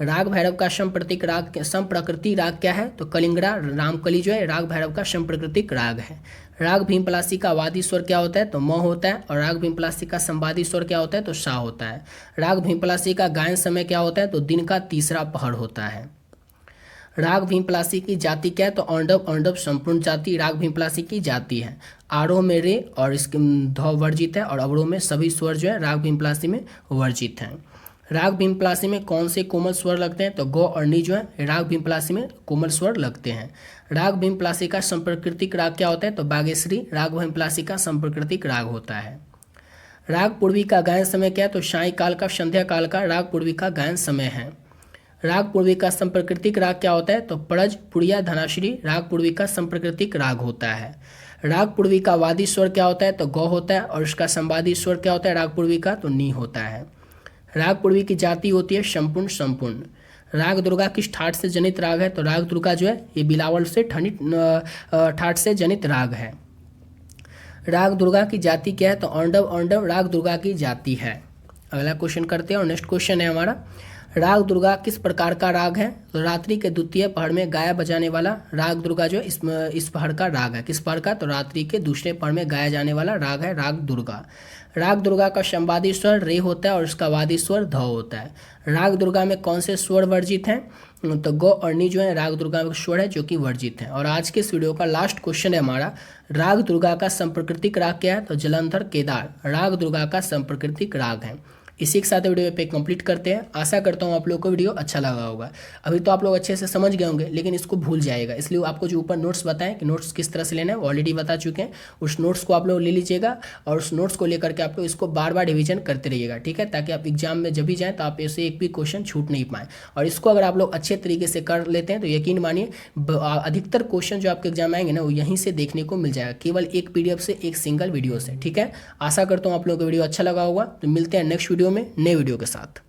Speaker 1: राग भैरव का समप्रकृति राग क्या है? तो कलिंगरा रामकली जो है राग भैरव का समप्रकृतिक राग है। राग भीमपलासी का वादी स्वर क्या होता है? तो म होता है। और राग भीमपलासी का संवादी स्वर क्या होता है? तो सा होता है। राग भीमपलासी का गायन समय क्या होता है? तो दिन का तीसरा पहर होता है। राग भीमपलासी की जाति क्या है? तो औंडव संपूर्ण जाति राग भीमपलासी की जाति है। आरोह में रे और इसके ध वर्जित है और अवरोह में सभी स्वर जो है राग भीमपलासी में वर्जित हैं। राग भीमपलासी में कौन से कोमल स्वर लगते हैं? तो गौ और नी जो है राग भीमपलासी में कोमल स्वर लगते हैं। राग भीमपलासी का संप्रकृतिक राग क्या होता है? तो बागेश्वरी राग भीमपलासी का संप्रकृतिक राग होता है। राग पूर्वी का गायन समय क्या है? तो सायं काल का संध्या काल का राग पूर्वी का गायन समय है। राग पूर्वी का संप्रकृतिक राग क्या होता है? तो प्रज पुड़िया धनाश्री राग पूर्वी का संप्रकृतिक राग होता है। राग पूर्वी का वादी स्वर क्या होता है? तो गौ होता है। और उसका संवादी स्वर क्या होता है राग पूर्वी का? तो नी होता है। राग पूर्वी की जाति होती है संपूर्ण। राग दुर्गा किस ठाट से जनित राग है? तो राग दुर्गा जो है ये बिलावल से ठाट से जनित राग है। राग दुर्गा की जाति क्या है? तो औंडव राग दुर्गा की जाति है। अगला क्वेश्चन करते हैं और नेक्स्ट क्वेश्चन है हमारा, राग दुर्गा किस प्रकार का राग है? तो रात्रि के द्वितीय पहर में गाया बजाने वाला राग दुर्गा जो इस पहर का राग है। किस पहर का? तो रात्रि के दूसरे पहर में गाया जाने वाला राग है राग दुर्गा। राग दुर्गा का संवादी स्वर रे होता है और उसका वादी स्वर ध होता है। राग दुर्गा में कौन से स्वर वर्जित हैं? तो गौ और नी जो है राग दुर्गा में स्वर है जो कि वर्जित है। और आज के इस वीडियो का लास्ट क्वेश्चन है हमारा, राग दुर्गा का संप्रकृतिक राग क्या है? तो जलंधर केदार राग दुर्गा का संप्रकृतिक राग है। इसी के साथ वीडियो पे कंप्लीट करते हैं। आशा करता हूँ आप लोगों को वीडियो अच्छा लगा होगा। अभी तो आप लोग अच्छे से समझ गए होंगे लेकिन इसको भूल जाएगा, इसलिए आपको जो ऊपर नोट्स बताएं कि नोट्स किस तरह से लेना है वो ऑलरेडी बता चुके हैं। उस नोट्स को आप लोग ले लीजिएगा और उस नोट्स को लेकर के आप लोग इसको बार बार रिवीजन करते रहिएगा, ठीक है, ताकि आप एग्जाम में जब भी जाएँ तो आप ऐसे एक भी क्वेश्चन छूट नहीं पाएँ। और इसको अगर आप लोग अच्छे तरीके से कर लेते हैं तो यकीन मानिए अधिकतर क्वेश्चन जो आपके एग्जाम आएंगे ना वो यहीं से देखने को मिल जाएगा, केवल एक PDF से, एक सिंगल वीडियो से, ठीक है। आशा करता हूँ आप लोगों को वीडियो अच्छा लगा होगा। तो मिलते हैं नेक्स्ट वीडियो में नए वीडियो के साथ।